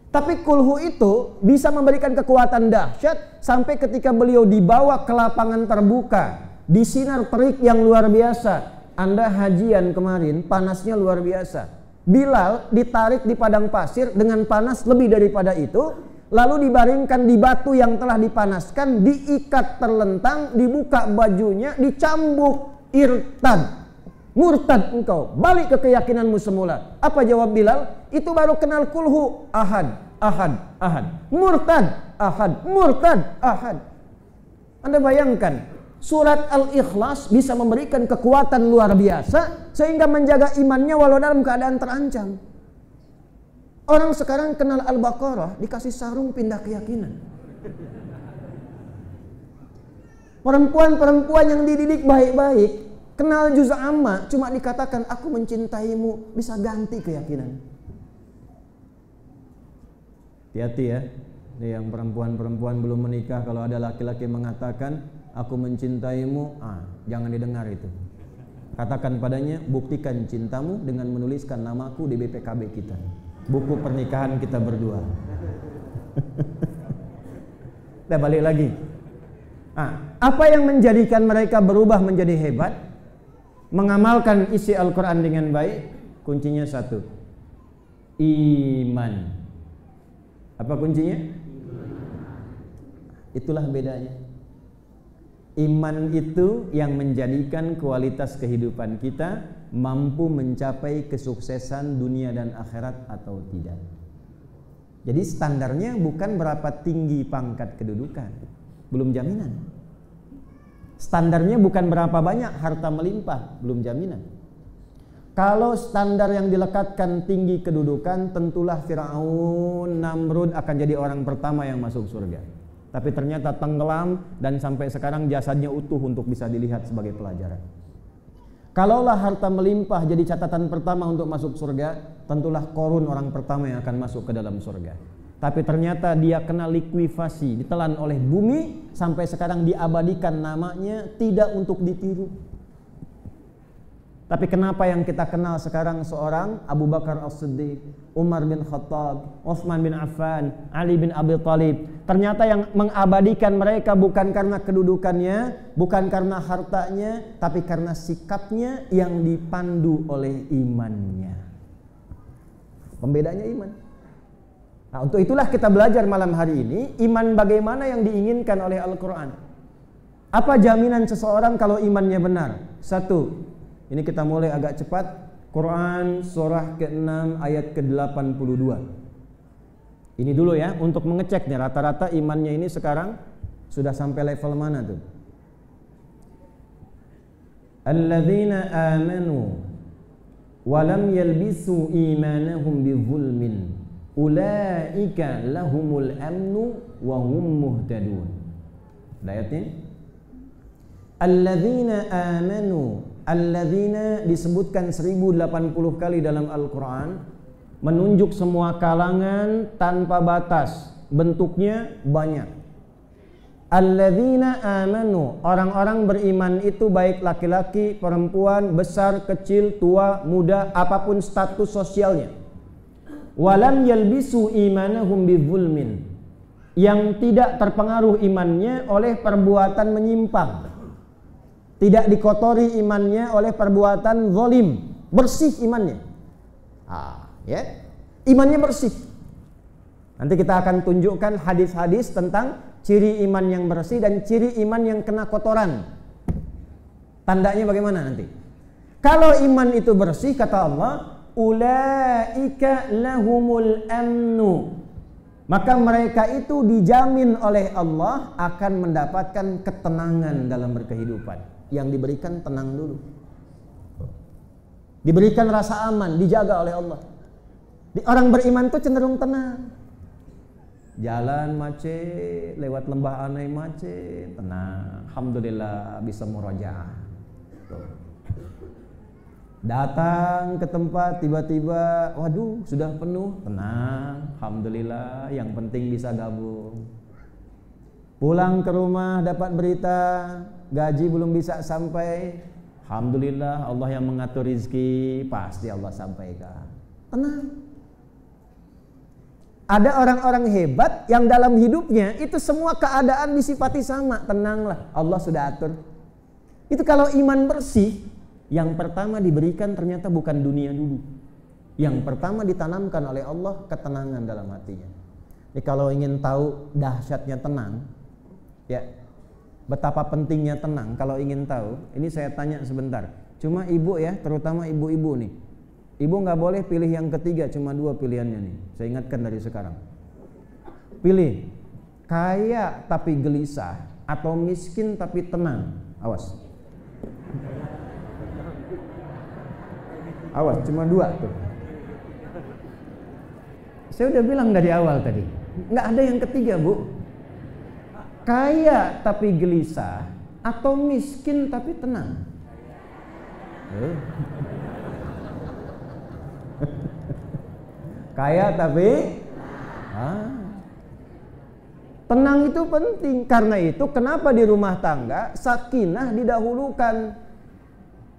Tapi Kulhu itu bisa memberikan kekuatan dahsyat sampai ketika beliau dibawa ke lapangan terbuka, di sinar terik yang luar biasa. Anda hajian kemarin, panasnya luar biasa. Bilal ditarik di padang pasir dengan panas lebih daripada itu, lalu dibaringkan di batu yang telah dipanaskan, diikat terlentang, dibuka bajunya, dicambuk, irtad. Murtad engkau, balik ke keyakinanmu semula. Apa jawab Bilal? Itu baru kenal Kulhu, ahad, ahad, ahad. Murtad, ahad, murtad, ahad. Anda bayangkan, surat Al-Ikhlas bisa memberikan kekuatan luar biasa sehingga menjaga imannya walau dalam keadaan terancam. Orang sekarang kenal Al-Baqarah, dikasih sarung pindah keyakinan. Perempuan-perempuan yang dididik baik-baik, kenal juz amma, cuma dikatakan aku mencintaimu, bisa ganti keyakinan.
Hati-hati ya. Yang perempuan-perempuan belum menikah, kalau ada laki-laki mengatakan aku mencintaimu, jangan didengar itu. Katakan padanya, buktikan cintamu dengan menuliskan namaku di BPKB kita, buku pernikahan kita berdua. Kita balik lagi. Apa yang menjadikan mereka berubah menjadi hebat, mengamalkan isi Al-Quran dengan baik? Kuncinya satu, iman. Apa kuncinya? Itulah bedanya. Iman itu yang menjadikan kualitas kehidupan kita mampu mencapai kesuksesan dunia dan akhirat atau tidak. Jadi standarnya bukan berapa tinggi pangkat kedudukan, belum jaminan. Standarnya bukan berapa banyak harta melimpah, belum jaminan. Kalau standar yang dilekatkan tinggi kedudukan, tentulah Fir'aun, Namrud akan jadi orang pertama yang masuk surga. Tapi ternyata tenggelam dan sampai sekarang jasadnya utuh untuk bisa dilihat sebagai pelajaran. Kalaulah harta melimpah jadi catatan pertama untuk masuk surga, tentulah Qarun orang pertama yang akan masuk ke dalam surga. Tapi ternyata dia kena likuifasi, ditelan oleh bumi, sampai sekarang diabadikan namanya, tidak untuk ditiru. Tapi kenapa yang kita kenal sekarang seorang Abu Bakar As-Siddiq, Umar bin Khattab, Utsman bin Affan, Ali bin Abi Thalib. Ternyata yang mengabadikan mereka bukan karena kedudukannya, bukan karena hartanya, tapi karena sikapnya yang dipandu oleh imannya. Pembedanya iman. Nah, untuk itulah kita belajar malam hari ini, iman bagaimana yang diinginkan oleh Al-Quran. Apa jaminan seseorang kalau imannya benar? Satu, ini kita mulai agak cepat. Quran surah ke-6 ayat ke-82. Ini dulu ya, untuk mengecek nih rata-rata imannya ini sekarang sudah sampai level mana tuh? Alladzina amanu wa lam yalbisu imanahum bizulmin ulaika lahumul amnu wa hum muhtadun. Ayatnya alladzina amanu. Alladzina disebutkan 1080 kali dalam Al-Quran, menunjuk semua kalangan tanpa batas, bentuknya banyak. Alladzina amanu, orang-orang beriman itu baik laki-laki, perempuan, besar, kecil, tua, muda, apapun status sosialnya. Walam yalbisu imanahum bizulmin, yang tidak terpengaruh imannya oleh perbuatan menyimpang. Tidak dikotori imannya oleh perbuatan zalim, bersih imannya. Imannya bersih. Nanti kita akan tunjukkan hadis-hadis tentang ciri iman yang bersih dan ciri iman yang kena kotoran. Tandanya bagaimana nanti? Kalau iman itu bersih, kata Allah, ulaika lahumul amnu, maka mereka itu dijamin oleh Allah akan mendapatkan ketenangan dalam berkehidupan. Yang diberikan tenang dulu, diberikan rasa aman, dijaga oleh Allah. Orang beriman itu cenderung tenang. Jalan macet, lewat lembah anai macet, tenang. Alhamdulillah bisa murajaah. Datang ke tempat tiba-tiba, waduh sudah penuh, tenang. Alhamdulillah, yang penting bisa gabung. Pulang ke rumah dapat berita gaji belum bisa sampai, alhamdulillah Allah yang mengatur rezeki, pasti Allah sampaikan. Tenang. Ada orang-orang hebat yang dalam hidupnya itu semua keadaan disifati sama, tenanglah, Allah sudah atur. Itu kalau iman bersih, yang pertama diberikan ternyata bukan dunia dulu. Yang pertama ditanamkan oleh Allah ketenangan dalam hatinya. Jadi kalau ingin tahu dahsyatnya tenang, ya, betapa pentingnya tenang. Kalau ingin tahu, ini saya tanya sebentar. Cuma ibu ya, terutama ibu-ibu nih. Ibu nggak boleh pilih yang ketiga, cuma dua pilihannya nih. Saya ingatkan dari sekarang. Pilih kaya tapi gelisah atau miskin tapi tenang. Awas. Awas, cuma dua tuh. Saya udah bilang dari awal tadi, nggak ada yang ketiga, Bu. Kaya tapi gelisah atau miskin tapi tenang. Kaya tapi
Tenang itu penting. Karena itu kenapa di rumah tangga sakinah didahulukan,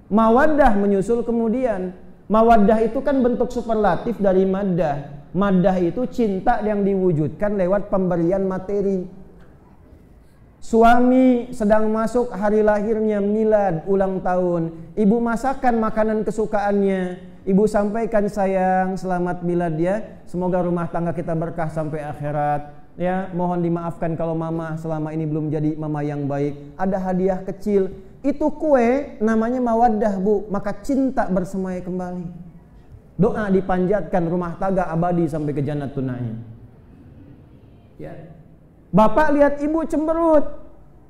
mawaddah menyusul kemudian. Mawaddah itu kan bentuk superlatif dari maddah. Maddah itu cinta yang diwujudkan lewat pemberian materi. Suami sedang masuk hari lahirnya, milad, ulang tahun. Ibu masakan makanan kesukaannya. Ibu sampaikan, sayang, selamat milad ya. Semoga rumah tangga kita berkah sampai akhirat. Ya, mohon dimaafkan kalau mama selama ini belum jadi mama yang baik. Ada hadiah kecil. Itu kue namanya mawaddah, Bu. Maka cinta bersemai kembali. Doa dipanjatkan, rumah tangga abadi sampai ke Jannatun Na'im. Ya. Bapak lihat ibu cemberut.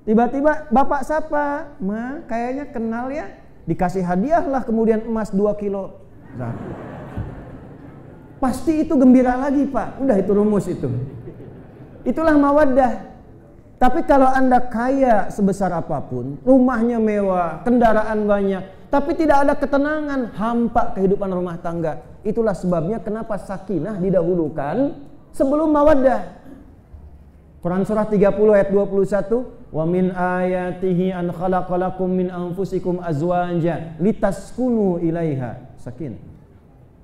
Tiba-tiba bapak sapa, "Ma, kayaknya kenal ya." Dikasih hadiah lah kemudian emas 2 kilo. Nah. Pasti itu gembira lagi, Pak. Udah itu rumus itu. Itulah mawaddah. Tapi kalau Anda kaya sebesar apapun, rumahnya mewah, kendaraan banyak, tapi tidak ada ketenangan, hampa kehidupan rumah tangga. Itulah sebabnya kenapa sakinah didahulukan sebelum mawaddah. Quran surah 30 ayat 21, "Wa min ayatihi an khalaqalakum min anfusikum azwaja litaskunu ilaiha." Sakinah.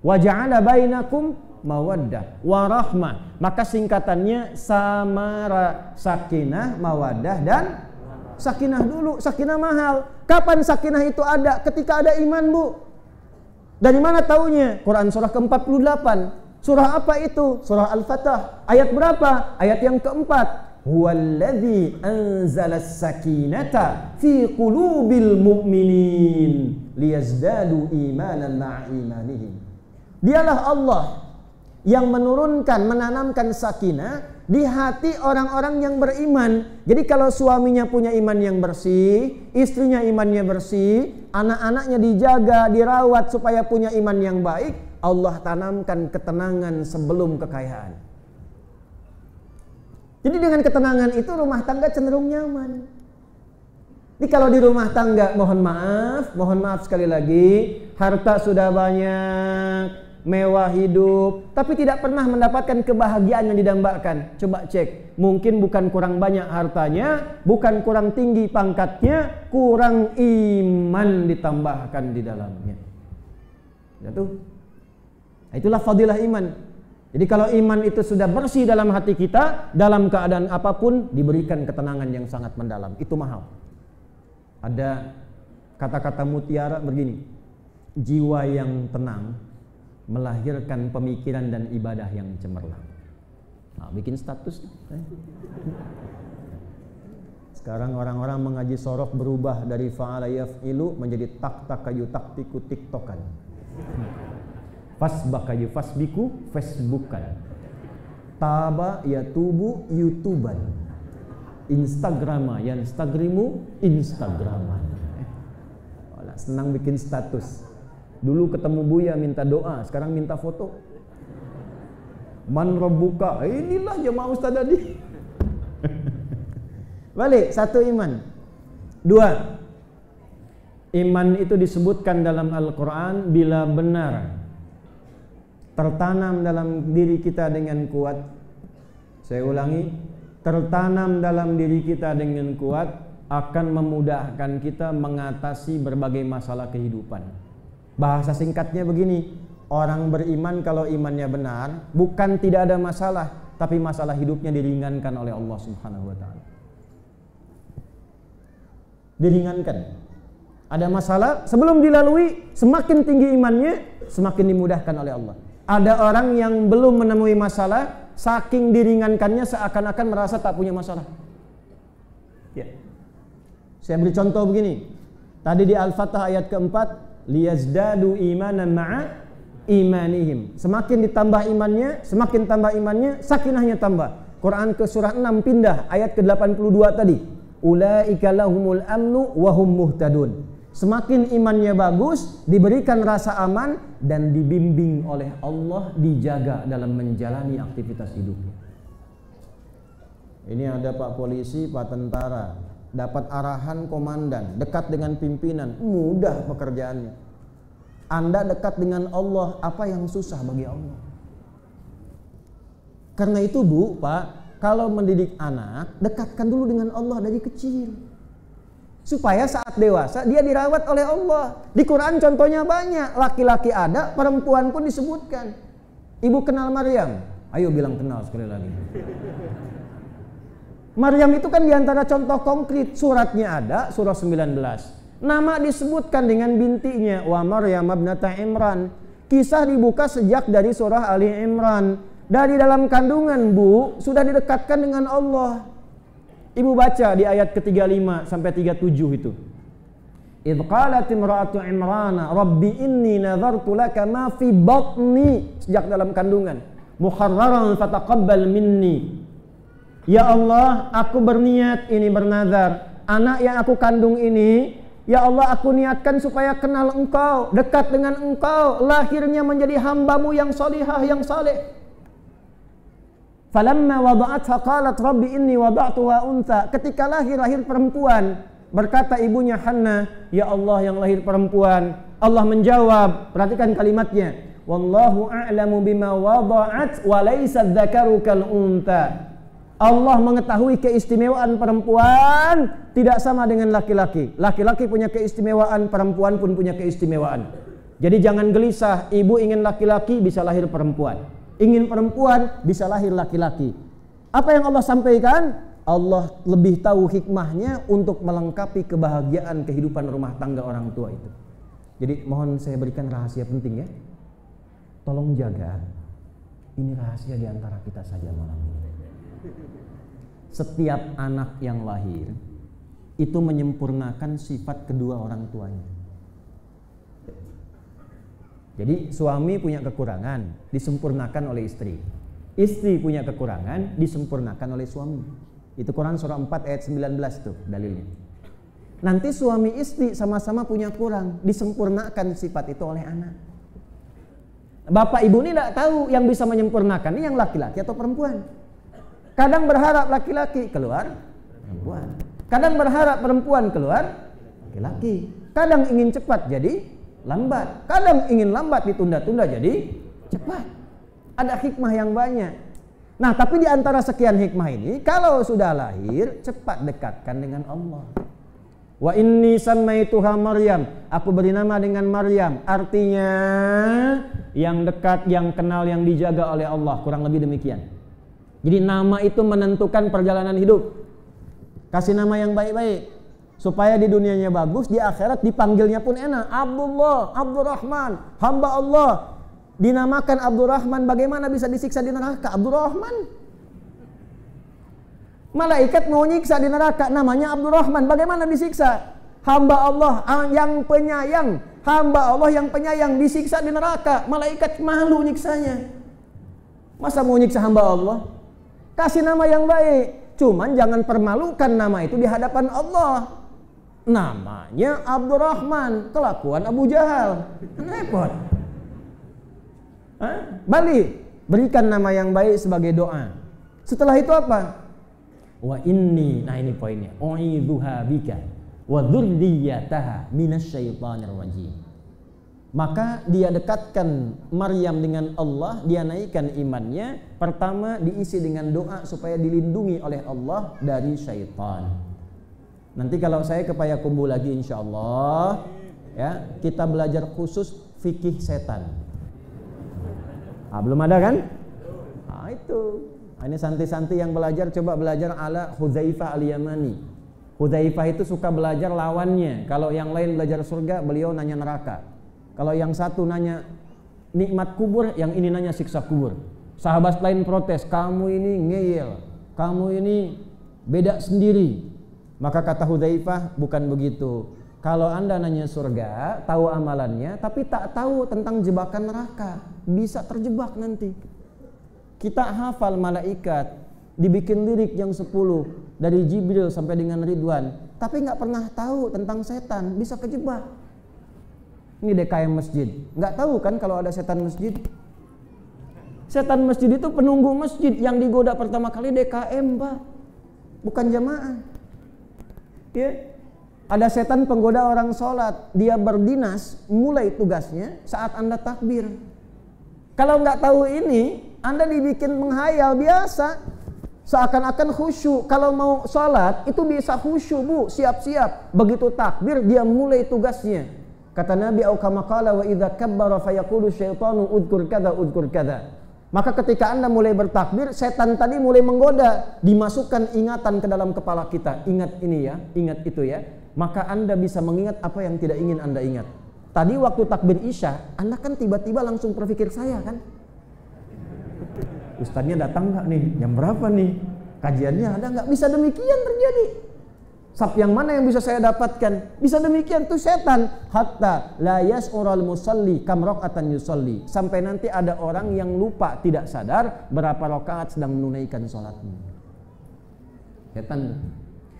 "Wa ja'ala bainakum mawaddah wa rahmah." Maka singkatannya samara, sakinah, mawaddah dan sakinah dulu. Sakinah mahal. Kapan sakinah itu ada? Ketika ada iman, Bu. Dari mana taunya? Quran surah ke-48. Surah apa itu? Surah Al-Fatah. Ayat berapa? Ayat yang keempat. Huwallazi anzalas sakinata fi qulubil mu'minin liyazdadu imanan ma'a imanihim. Dialah Allah yang menurunkan, menanamkan sakinah di hati orang-orang yang beriman. Jadi kalau suaminya punya iman yang bersih, istrinya imannya bersih, anak-anaknya dijaga, dirawat supaya punya iman yang baik, Allah tanamkan ketenangan sebelum kekayaan. Jadi dengan ketenangan itu rumah tangga cenderung nyaman. Jadi kalau di rumah tangga, mohon maaf sekali lagi, harta sudah banyak, mewah hidup, tapi tidak pernah mendapatkan kebahagiaan yang didambakan. Coba cek, mungkin bukan kurang banyak hartanya, bukan kurang tinggi pangkatnya, kurang iman ditambahkan di dalamnya. Ya tuh. Itulah fadilah iman. Jadi kalau iman itu sudah bersih dalam hati kita, dalam keadaan apapun diberikan ketenangan yang sangat mendalam. Itu mahal. Ada kata-kata mutiara begini, jiwa yang tenang melahirkan pemikiran dan ibadah yang cemerlang. Nah, bikin status. Sekarang orang-orang mengaji sorok berubah dari fa'ala yaf'ilu menjadi tak kayu taktiku tiktokan. Fasbaka yufasbiku facebookan. Taba yatubu youtuban. Instagrama yanstagrimu instagraman. Senang bikin status. Dulu ketemu Buya minta doa, sekarang minta foto. Man rabbuka, inilah jemaah Ustaz tadi. Balik, satu iman. Dua, iman itu disebutkan dalam Al-Quran bila benar tertanam dalam diri kita dengan kuat. Saya ulangi, tertanam dalam diri kita dengan kuat akan memudahkan kita mengatasi berbagai masalah kehidupan. Bahasa singkatnya begini, orang beriman kalau imannya benar, bukan tidak ada masalah, tapi masalah hidupnya diringankan oleh Allah Subhanahu wa taala. Diringankan. Ada masalah, sebelum dilalui, semakin tinggi imannya, semakin dimudahkan oleh Allah. Ada orang yang belum menemui masalah, saking diringankannya seakan-akan merasa tak punya masalah. Ya. Saya beri contoh begini. Tadi di Al-Fatah ayat keempat, liyazdadu imanan ma'a imanihim. Semakin ditambah imannya, semakin tambah imannya, sakinahnya tambah. Quran ke surah 6 pindah ayat ke-82 tadi. Ulaika lahumul amnu wa hum muhtadun. Semakin imannya bagus, diberikan rasa aman dan dibimbing oleh Allah, dijaga dalam menjalani aktivitas hidupnya. Ini ada Pak polisi, Pak tentara, dapat arahan komandan, dekat dengan pimpinan, mudah pekerjaannya. Anda dekat dengan Allah, apa yang susah bagi Allah? Karena itu Bu, Pak, kalau mendidik anak, dekatkan dulu dengan Allah dari kecil. Supaya saat dewasa dia dirawat oleh Allah. Di Quran contohnya banyak. Laki-laki ada, perempuan pun disebutkan. Ibu kenal Maryam? Ayo bilang kenal sekali lagi. Maryam itu kan diantara contoh konkret. Suratnya ada, surah 19. Nama disebutkan dengan bintinya. Wa Maryam ibnata Imran. Kisah dibuka sejak dari surah Ali Imran. Dari dalam kandungan bu, sudah didekatkan dengan Allah. Ibu baca di ayat ke-35 sampai 37 itu. Idh qalat imra'atu Imrana Rabbi inni nadhartu laka ma fi batni. Sejak dalam kandungan. Muharraran fataqabbal minni. Ya Allah, aku berniat ini bernazar. Anak yang aku kandung ini, ya Allah, aku niatkan supaya kenal Engkau, dekat dengan Engkau, lahirnya menjadi hambamu yang salihah, yang saleh. Falamma wada'atha qalat rabbi inni wada'tuha untha. Ketika lahir perempuan, berkata ibunya Hannah, ya Allah yang lahir perempuan. Allah menjawab, perhatikan kalimatnya, wallahu a'lamu bima wada'at wa laysa dzakaru kal untha. Allah mengetahui keistimewaan perempuan tidak sama dengan laki-laki. Laki-laki punya keistimewaan, perempuan pun punya keistimewaan. Jadi jangan gelisah, ibu ingin laki-laki bisa lahir perempuan. Ingin perempuan bisa lahir laki-laki. Apa yang Allah sampaikan? Allah lebih tahu hikmahnya untuk melengkapi kebahagiaan kehidupan rumah tangga orang tua itu. Jadi mohon saya berikan rahasia penting ya. Tolong jaga. Ini rahasia di antara kita saja malam ini. Setiap anak yang lahir itu menyempurnakan sifat kedua orang tuanya. Jadi suami punya kekurangan, disempurnakan oleh istri. Istri punya kekurangan, disempurnakan oleh suami. Itu Quran surah 4 ayat 19 tuh dalilnya. Nanti suami istri sama-sama punya kurang, disempurnakan sifat itu oleh anak. Bapak ibu ini tidak tahu yang bisa menyempurnakan ini yang laki-laki atau perempuan. Kadang berharap laki-laki keluar perempuan. Kadang berharap perempuan keluar laki-laki. Kadang ingin cepat jadi lambat. Kadang ingin lambat ditunda-tunda jadi cepat. Ada hikmah yang banyak. Nah, tapi di antara sekian hikmah ini, kalau sudah lahir, cepat dekatkan dengan Allah. Wa inni sammaituha Maryam. Aku beri nama dengan Maryam. Artinya yang dekat, yang kenal, yang dijaga oleh Allah. Kurang lebih demikian. Jadi nama itu menentukan perjalanan hidup. Kasih nama yang baik-baik. Supaya di dunianya bagus, di akhirat dipanggilnya pun enak. Abdullah, Abdurrahman, hamba Allah. Dinamakan Abdurrahman, bagaimana bisa disiksa di neraka? Abdurrahman. Malaikat mau nyiksa di neraka, namanya Abdurrahman, bagaimana disiksa? Hamba Allah yang penyayang, hamba Allah yang penyayang disiksa di neraka. Malaikat malu nyiksanya. Masa mau nyiksa hamba Allah? Kasih nama yang baik. Cuman jangan permalukan nama itu di hadapan Allah. Namanya Abdurrahman, kelakuan Abu Jahal. Repot. Balik, berikan nama yang baik sebagai doa. Setelah itu apa? Wa inni, nah ini poinnya. U'idzuha bika wa dzurriyyataha minasyaitonir rajim. Maka dia dekatkan Maryam dengan Allah, dia naikkan imannya. Pertama diisi dengan doa supaya dilindungi oleh Allah dari syaitan. Nanti kalau saya ke Payakumbuh lagi insya Allah ya, kita belajar khusus fikih setan. Belum ada kan? Itu. Ini santi-santi yang belajar coba belajar ala Hudzaifah al-Yamani. Hudzaifah itu suka belajar lawannya. Kalau yang lain belajar surga, beliau nanya neraka. Kalau yang satu nanya nikmat kubur, yang ini nanya siksa kubur. Sahabat lain protes, kamu ini ngeyel, kamu ini beda sendiri. Maka kata Hudzaifah, bukan begitu. Kalau Anda nanya surga, tahu amalannya, tapi tak tahu tentang jebakan neraka, bisa terjebak nanti. Kita hafal malaikat, dibikin lirik yang 10 dari Jibril sampai dengan Ridwan, tapi nggak pernah tahu tentang setan, bisa kejebak. Ini DKM masjid, nggak tahu kan kalau ada setan masjid? Setan masjid itu penunggu masjid, yang digoda pertama kali DKM, Pak, bukan jamaah. Ya, ada setan penggoda orang sholat, dia berdinas, mulai tugasnya saat Anda takbir. Kalau nggak tahu ini, Anda dibikin menghayal biasa. Seakan-akan khusyuk. Kalau mau sholat itu bisa khusyuk, Bu, siap-siap. Begitu takbir dia mulai tugasnya. Kata Nabi au kama qala wa idza kabbara fayaqulu syaitanu udhkur kadza udhkur kadza. Maka ketika Anda mulai bertakbir, setan tadi mulai menggoda, dimasukkan ingatan ke dalam kepala kita. Ingat ini ya, ingat itu ya. Maka Anda bisa mengingat apa yang tidak ingin Anda ingat. Tadi waktu takbir Isya, Anda kan tiba-tiba langsung berpikir saya kan. Ustadznya datang nggak nih? Jam berapa nih? Kajiannya ada nggak? Bisa demikian terjadi. Sab yang mana yang bisa saya dapatkan? Bisa demikian tuh setan. Hatta la yas'ural musalli kam raqatan yusalli. Sampai nanti ada orang yang lupa tidak sadar berapa rakaat sedang menunaikan sholatnya. Setan.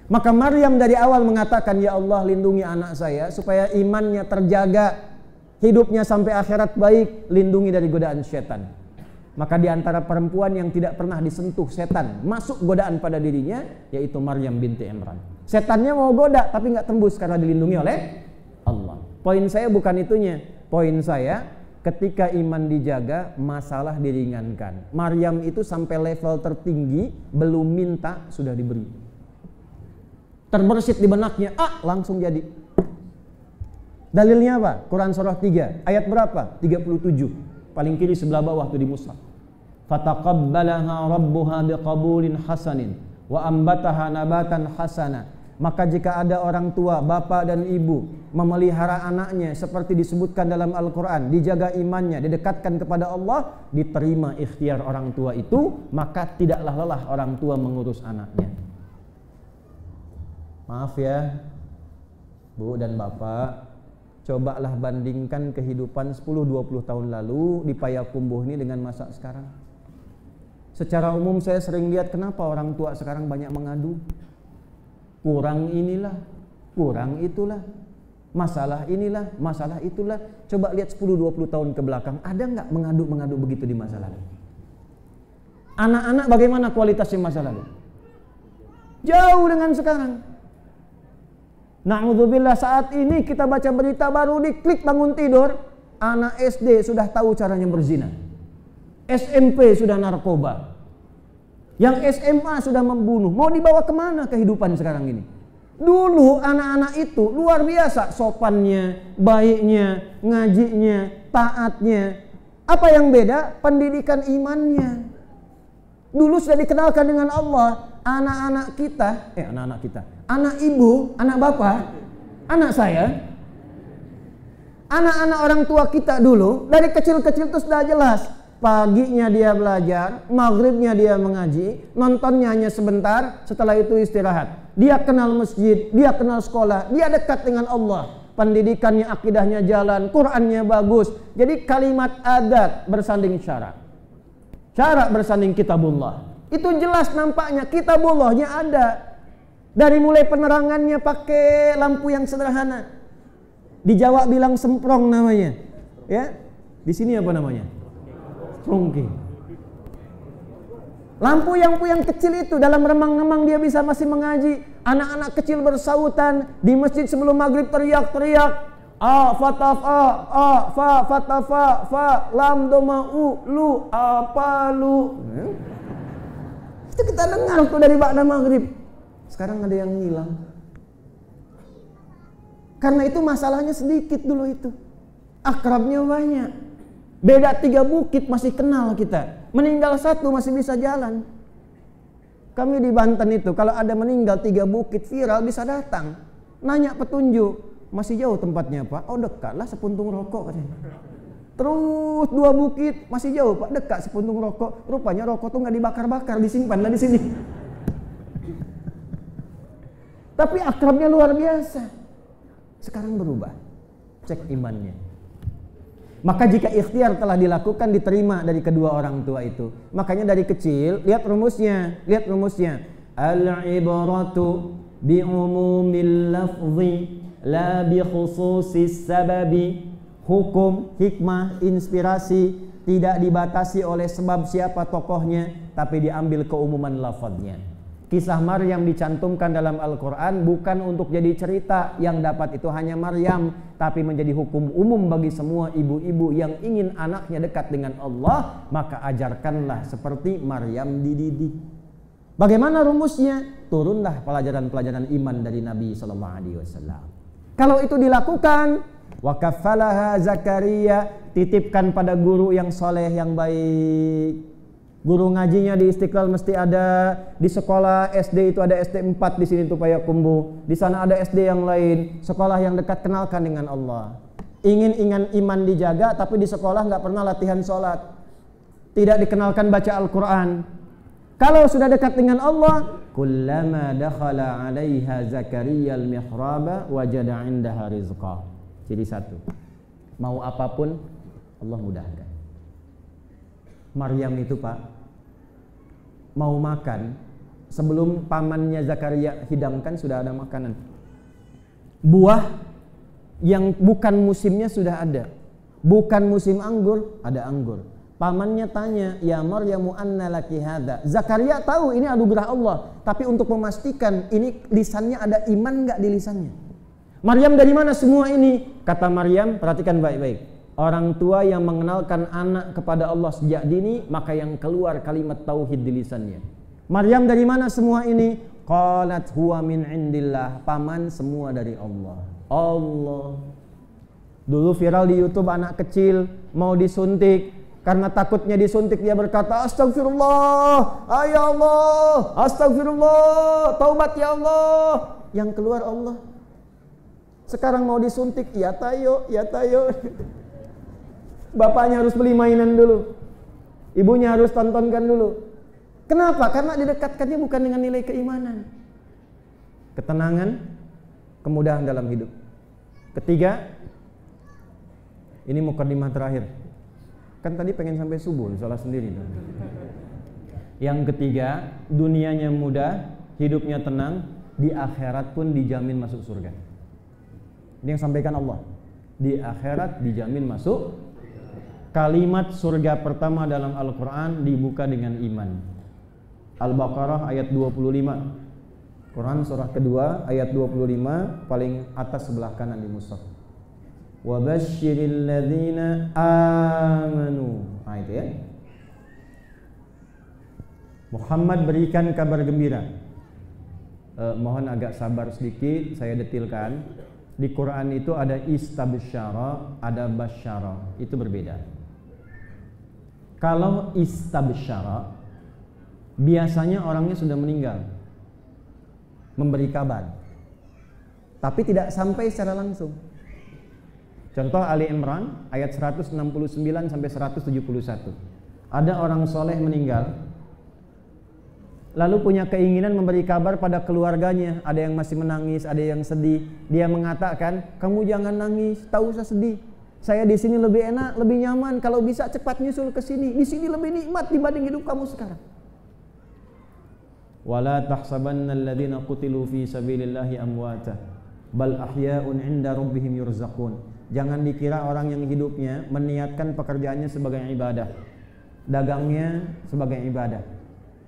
Maka Maryam dari awal mengatakan, ya Allah lindungi anak saya supaya imannya terjaga, hidupnya sampai akhirat baik, lindungi dari godaan setan. Maka di antara perempuan yang tidak pernah disentuh setan, masuk godaan pada dirinya, yaitu Maryam binti Imran. Setannya mau goda tapi nggak tembus karena dilindungi oleh Allah. Poin saya bukan itunya. Poin saya, ketika iman dijaga, masalah diringankan. Maryam itu sampai level tertinggi, belum minta sudah diberi. Terbersit di benaknya, langsung jadi. Dalilnya apa? Quran surah 3 ayat berapa? 37. Paling kiri sebelah bawah tuh di mushaf. Fataqabbalaha rabbuha biqabulin hasanin wa ambataha nabatan hasana. Maka jika ada orang tua, bapak dan ibu memelihara anaknya seperti disebutkan dalam Al-Quran, dijaga imannya, didekatkan kepada Allah, diterima ikhtiar orang tua itu, maka tidaklah lelah orang tua mengurus anaknya. Maaf ya Bu dan Bapak, cobalah bandingkan kehidupan 10-20 tahun lalu di Payakumbuh ini dengan masa sekarang. Secara umum saya sering lihat kenapa orang tua sekarang banyak mengadu. Kurang inilah, kurang itulah, masalah inilah, masalah itulah. Coba lihat 10-20 tahun ke belakang, ada nggak mengadu-mengadu begitu di masa lalu? Anak-anak bagaimana kualitasnya masa lalu? Jauh dengan sekarang. Na'udzubillah, saat ini kita baca berita baru diklik bangun tidur, anak SD sudah tahu caranya berzina, SMP sudah narkoba, yang SMA sudah membunuh. Mau dibawa kemana kehidupan sekarang ini? Dulu anak-anak itu luar biasa sopannya, baiknya, ngajinya, taatnya. Apa yang beda? Pendidikan imannya. Dulu sudah dikenalkan dengan Allah. Anak-anak kita, anak ibu, anak bapak, anak saya, anak-anak orang tua kita dulu dari kecil-kecil itu sudah jelas. Paginya dia belajar, maghribnya dia mengaji, nontonnya hanya sebentar, setelah itu istirahat. Dia kenal masjid, dia kenal sekolah, dia dekat dengan Allah. Pendidikannya, akidahnya jalan, Qur'annya bagus. Jadi kalimat adat bersanding syarak. Syarak bersanding kitabullah. Itu jelas nampaknya kitabullahnya ada. Dari mulai penerangannya pakai lampu yang sederhana. Di Jawa bilang semprong namanya. Ya. Di sini apa namanya? Sprongke. Lampu yang kecil itu dalam remang-remang dia bisa masih mengaji. Anak-anak kecil bersautan di masjid sebelum maghrib teriak-teriak. Fa lam doma lu apa lu. Itu kita dengar tuh dari ba'da maghrib. Sekarang ada yang hilang. Karena itu masalahnya sedikit dulu itu. Akrabnya banyak. Beda 3 bukit masih kenal kita. Meninggal 1 masih bisa jalan. Kami di Banten itu kalau ada meninggal 3 bukit viral bisa datang. Nanya petunjuk. Masih jauh tempatnya Pak? Oh dekat lah sepuntung rokok katanya. Terus 2 bukit masih jauh Pak, dekat sepuntung rokok. Rupanya rokok tuh nggak dibakar-bakar, disimpan lah di sini. Tapi akrabnya luar biasa. Sekarang berubah. Cek imannya. Maka jika ikhtiar telah dilakukan, diterima dari kedua orang tua itu. Makanya dari kecil, lihat rumusnya. Al-ibratu bi'umumil lafzi la bi khususis sababi. Hukum, hikmah, inspirasi tidak dibatasi oleh sebab siapa tokohnya, tapi diambil keumuman lafadznya. Kisah Maryam dicantumkan dalam Al-Quran bukan untuk jadi cerita yang dapat itu hanya Maryam, tapi menjadi hukum umum bagi semua ibu-ibu yang ingin anaknya dekat dengan Allah. Maka ajarkanlah seperti Maryam dididik. Bagaimana rumusnya? Turunlah pelajaran-pelajaran iman dari Nabi sallallahu alaihi wasallam. Kalau itu dilakukan, wa kaffalaha Zakaria, titipkan pada guru yang soleh yang baik. Guru ngajinya di Istiqlal mesti ada, di sekolah SD itu ada SD 4 di sini tuh Payakumbuh. Di sana ada SD yang lain, sekolah yang dekat, kenalkan dengan Allah. Ingin iman dijaga tapi di sekolah nggak pernah latihan sholat. Tidak dikenalkan baca Al-Quran. Kalau sudah dekat dengan Allah, kullama dakhala 'alaiha Zakaria al-mihraba wajada 'indaha rizqa. Jadi satu, mau apapun Allah mudahkan. Maryam itu Pak, mau makan, sebelum pamannya Zakaria hidangkan sudah ada makanan. Buah yang bukan musimnya sudah ada. Bukan musim anggur, ada anggur. Pamannya tanya, ya Maryamu anna laki hadza. Zakaria tahu ini anugerah Allah, tapi untuk memastikan ini lisannya ada iman enggak di lisannya. Maryam dari mana semua ini? Kata Maryam, perhatikan baik-baik. Orang tua yang mengenalkan anak kepada Allah sejak dini, maka yang keluar kalimat tauhid di lisannya. Maryam dari mana semua ini? Qalat huwa min indillah. Paman semua dari Allah. Allah. Dulu viral di YouTube anak kecil mau disuntik. Karena takutnya disuntik dia berkata astagfirullah, ya Allah, astagfirullah, taubat ya Allah. Yang keluar Allah. Sekarang mau disuntik, ya tayo, ya tayo. Bapaknya harus beli mainan dulu, ibunya harus tontonkan dulu. Kenapa? Karena didekatkannya bukan dengan nilai keimanan, ketenangan, kemudahan dalam hidup. Ketiga, ini mukadimah terakhir. Kan tadi pengen sampai subuh, salah sendiri. Yang ketiga, dunianya mudah, hidupnya tenang, di akhirat pun dijamin masuk surga. Ini yang sampaikan Allah. Di akhirat dijamin masuk. Kalimat surga pertama dalam Al-Quran dibuka dengan iman. Al-Baqarah ayat 25. Quran surah kedua ayat 25, paling atas sebelah kanan di mushaf. Wa basyiril ladzina amanu. Nah itu ya. Muhammad berikan kabar gembira. Mohon agak sabar sedikit, saya detilkan. Di Quran itu ada istabsyara, ada basyara. Itu berbeda. Kalau istabsyara, biasanya orangnya sudah meninggal, memberi kabar, tapi tidak sampai secara langsung. Contoh Ali Imran ayat 169 sampai 171. Ada orang soleh meninggal, lalu punya keinginan memberi kabar pada keluarganya. Ada yang masih menangis, ada yang sedih. Dia mengatakan, kamu jangan nangis, tak usah sedih. Saya di sini lebih enak, lebih nyaman. Kalau bisa cepat nyusul ke sini. Di sini lebih nikmat dibanding hidup kamu sekarang. Wala tahsabanna alladhina qutilu fi sabilillahi amwata bal ahya'un 'inda rabbihim yurzaqun. Jangan dikira orang yang hidupnya meniatkan pekerjaannya sebagai ibadah, dagangnya sebagai ibadah,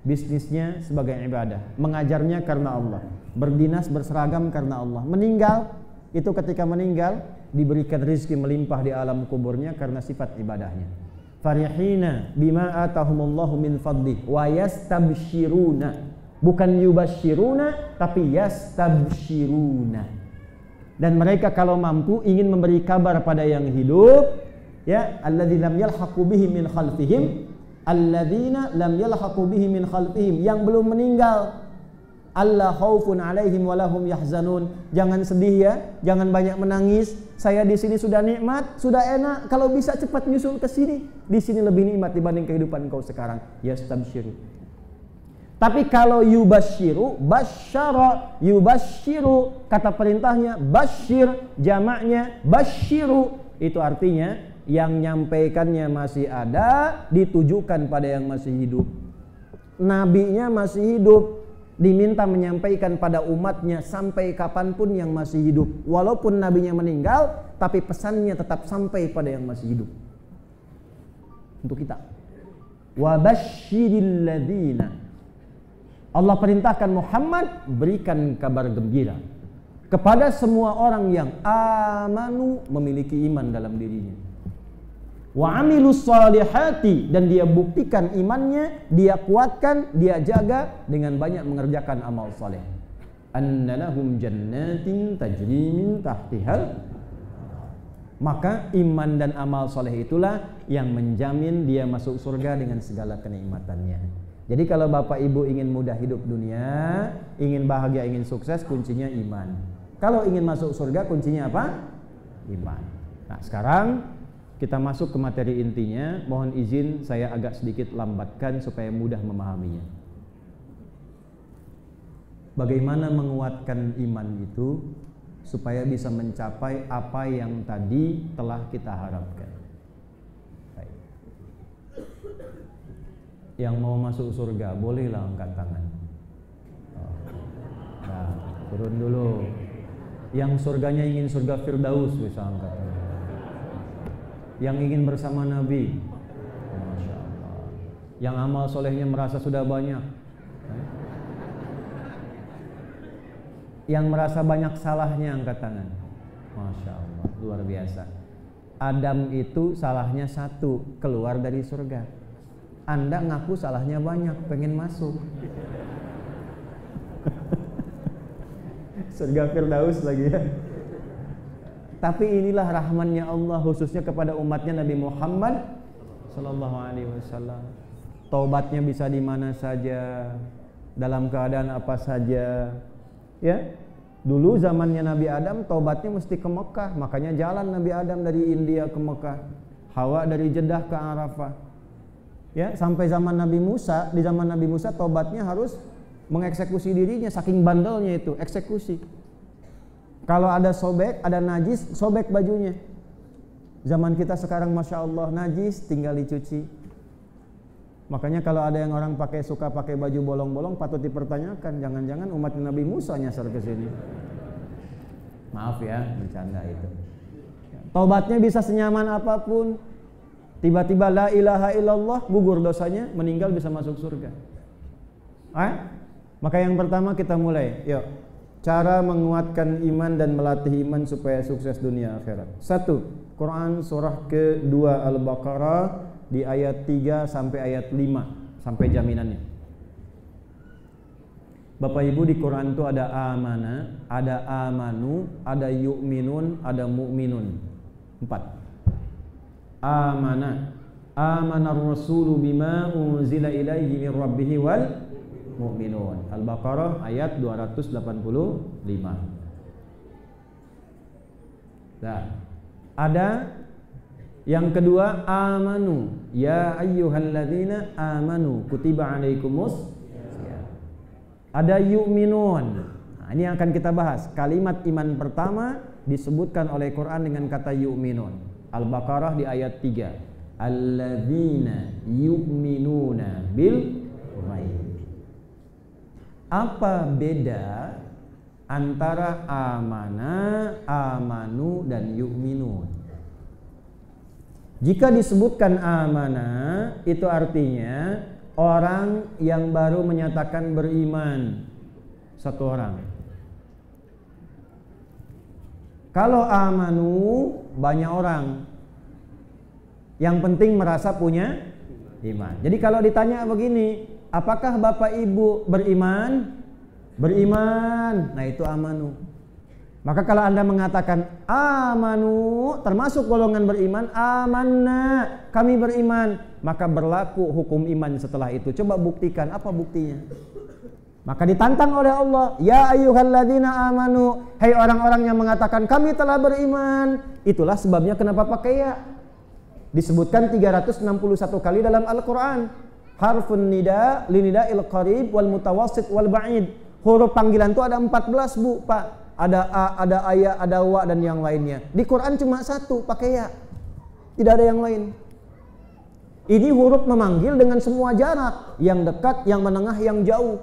bisnisnya sebagai ibadah, mengajarnya karena Allah, berdinas berseragam karena Allah. Meninggal, itu ketika meninggal diberikan rezeki melimpah di alam kuburnya karena sifat ibadahnya. Farihina bima atahumullahu min fadlih wa yastabshiruna. Bukan yubasyiruna tapi yastabshiruna. Dan mereka kalau mampu ingin memberi kabar pada yang hidup, ya, alladzina lam yalhaqu bihi min khalfihim, alladzina lam yalhaqu bihi min khalfihim, yang belum meninggal. Alla khaufun 'alaihim wa lahum yahzanun. Jangan sedih ya, jangan banyak menangis. Saya di sini sudah nikmat, sudah enak. Kalau bisa cepat nyusul ke sini. Di sini lebih nikmat dibanding kehidupan kau sekarang. Yastabsyiru. Tapi kalau yubasyiru, basyara, yubasyiru, kata perintahnya basyir, jamaknya basyiru. Itu artinya yang nyampaikannya masih ada, ditujukan pada yang masih hidup. Nabinya masih hidup, diminta menyampaikan pada umatnya sampai kapanpun yang masih hidup. Walaupun nabinya meninggal, tapi pesannya tetap sampai pada yang masih hidup. Untuk kita. Wa basyiril ladzina. Allah perintahkan Muhammad berikan kabar gembira kepada semua orang yang amanu, memiliki iman dalam dirinya. Wa amilus salihati, dan dia buktikan imannya, dia kuatkan, dia jaga dengan banyak mengerjakan amal saleh. Annalahum jannatin tajri min tahtihal. Maka iman dan amal soleh itulah yang menjamin dia masuk surga dengan segala kenikmatannya. Jadi kalau Bapak Ibu ingin mudah hidup dunia, ingin bahagia, ingin sukses, kuncinya iman. Kalau ingin masuk surga, kuncinya apa? Iman. Nah, sekarang kita masuk ke materi intinya. Mohon izin saya agak sedikit lambatkan supaya mudah memahaminya. Bagaimana menguatkan iman itu supaya bisa mencapai apa yang tadi telah kita harapkan. Baik. Yang mau masuk surga bolehlah angkat tangan. Nah, turun dulu. Yang surganya ingin surga Firdaus bisa angkat tangan. Yang ingin bersama Nabi, Masya Allah. Yang amal solehnya merasa sudah banyak. Yang merasa banyak salahnya angkat tangan. Masya Allah, luar biasa. Adam itu salahnya satu, keluar dari surga. Anda ngaku salahnya banyak, pengen masuk. Surga Firdaus lagi ya. Tapi inilah rahmannya Allah khususnya kepada umatnya Nabi Muhammad Sallallahu Alaihi Wasallam. Taubatnya bisa di mana saja, dalam keadaan apa saja. Ya, dulu zamannya Nabi Adam taubatnya mesti ke Mekah, makanya jalan Nabi Adam dari India ke Mekah, Hawa dari Jeddah ke Arafah. Ya, sampai zaman Nabi Musa, di zaman Nabi Musa taubatnya harus mengeksekusi dirinya, saking bandelnya itu, eksekusi. Kalau ada sobek, ada najis, sobek bajunya. Zaman kita sekarang Masya Allah, najis tinggal dicuci. Makanya kalau ada yang orang suka pakai baju bolong-bolong, patut dipertanyakan, jangan-jangan umat Nabi Musa nyasar ke sini. Maaf ya, bercanda itu. Taubatnya bisa senyaman apapun. Tiba-tiba la ilaha illallah, gugur dosanya, meninggal bisa masuk surga. Maka yang pertama kita mulai, yuk. Cara menguatkan iman dan melatih iman supaya sukses dunia akhirat. 1. Quran surah ke-2 Al-Baqarah di ayat 3 sampai ayat 5 sampai jaminannya. Bapak Ibu, di Quran itu ada amana, ada amanu, ada yu'minun, ada mu'minun. 4. Amana, amanar rasulu bima unzila ilaihi min rabbihi wal mu'minun. Al-Baqarah ayat 285. Nah, ada yang kedua amanu, ya ayyuhalladzina amanu kutiba alaikumus. Ada yu'minun. Nah, ini yang akan kita bahas. Kalimat iman pertama disebutkan oleh Quran dengan kata yu'minun. Al-Baqarah di ayat 3. Alladzina yu'minuna bil ghaib. Apa beda antara amana, amanu dan yu'minun? Jika disebutkan amanah, itu artinya orang yang baru menyatakan beriman, satu orang. Kalau amanu, banyak orang. Yang penting merasa punya iman. Jadi kalau ditanya begini, apakah Bapak Ibu beriman? Beriman. Nah, itu amanu. Maka kalau Anda mengatakan amanu, termasuk golongan beriman, amanna, kami beriman, maka berlaku hukum iman setelah itu. Coba buktikan, apa buktinya? Maka ditantang oleh Allah, ya ayyuhalladzina amanu, hai orang-orang yang mengatakan kami telah beriman. Itulah sebabnya kenapa pakai ya. Disebutkan 361 kali dalam Al-Quran. Harfun nida, linida'il qarib, wal mutawassit, wal ba'id. Huruf panggilan itu ada 14 Bu, Pak. Ada a, ada ayat, ada wa dan yang lainnya. Di Quran cuma satu, pakai ya. Tidak ada yang lain. Ini huruf memanggil dengan semua jarak, yang dekat, yang menengah, yang jauh.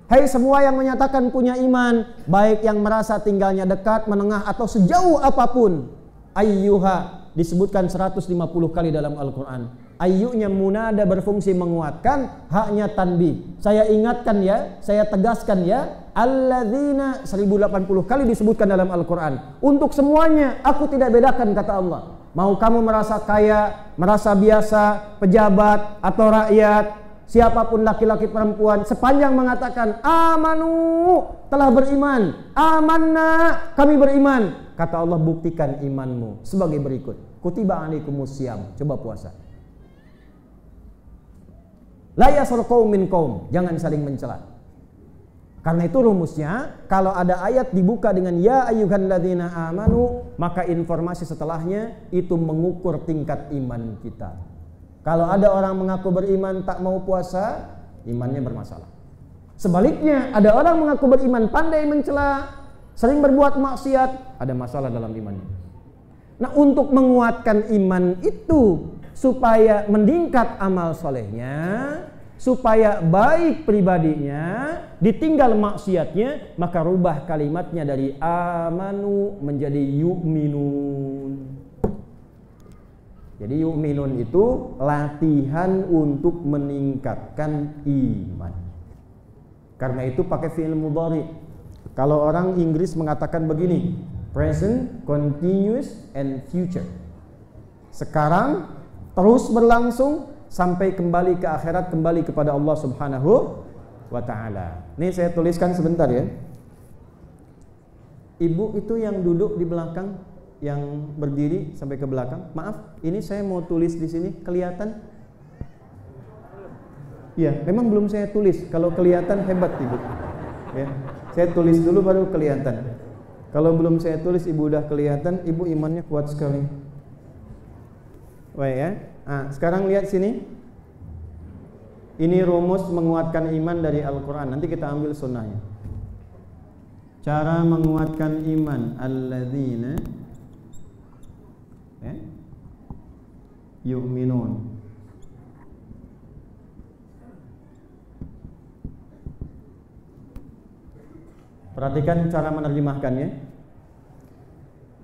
Hai semua yang menyatakan punya iman, baik yang merasa tinggalnya dekat, menengah atau sejauh apapun. Ayyuha disebutkan 150 kali dalam Al-Quran. Ayyunya munada berfungsi menguatkan, haknya tanbih. Saya ingatkan ya, saya tegaskan ya. Alladzina 1080 kali disebutkan dalam Al-Quran. Untuk semuanya aku tidak bedakan kata Allah. Mau kamu merasa kaya, merasa biasa, pejabat atau rakyat, siapapun laki-laki perempuan, sepanjang mengatakan amanu, telah beriman, amanna, kami beriman, kata Allah, buktikan imanmu sebagai berikut. Kutiba alaikumus syiyam, coba puasa. La yaskhar qaumin min qaum, jangan saling mencela. Karena itu rumusnya, kalau ada ayat dibuka dengan ya ayyuhalladzina amanu, maka informasi setelahnya itu mengukur tingkat iman kita. Kalau ada orang mengaku beriman tak mau puasa, imannya bermasalah. Sebaliknya, ada orang mengaku beriman pandai mencela, sering berbuat maksiat, ada masalah dalam imannya. Nah, untuk menguatkan iman itu supaya meningkat amal solehnya, supaya baik pribadinya, ditinggal maksiatnya, maka rubah kalimatnya dari amanu menjadi yu'minun. Jadi yu'minun itu latihan untuk meningkatkan iman. Karena itu pakai fi'il mudhari. Kalau orang Inggris mengatakan begini, present, continuous, and future. Sekarang terus berlangsung sampai kembali ke akhirat, kembali kepada Allah Subhanahu wa ta'ala. Ini saya tuliskan sebentar ya. Ibu itu yang duduk di belakang, yang berdiri sampai ke belakang. Maaf, ini saya mau tulis di sini, kelihatan? Iya, memang belum saya tulis. Kalau kelihatan hebat Ibu. Ya, saya tulis dulu baru kelihatan. Kalau belum saya tulis Ibu udah kelihatan, Ibu imannya kuat sekali. Baik ya. Nah, sekarang lihat sini. Ini rumus menguatkan iman dari Al-Quran. Nanti kita ambil sunnahnya. Cara menguatkan iman. Alladzina yu'minun. Perhatikan cara menerjemahkannya.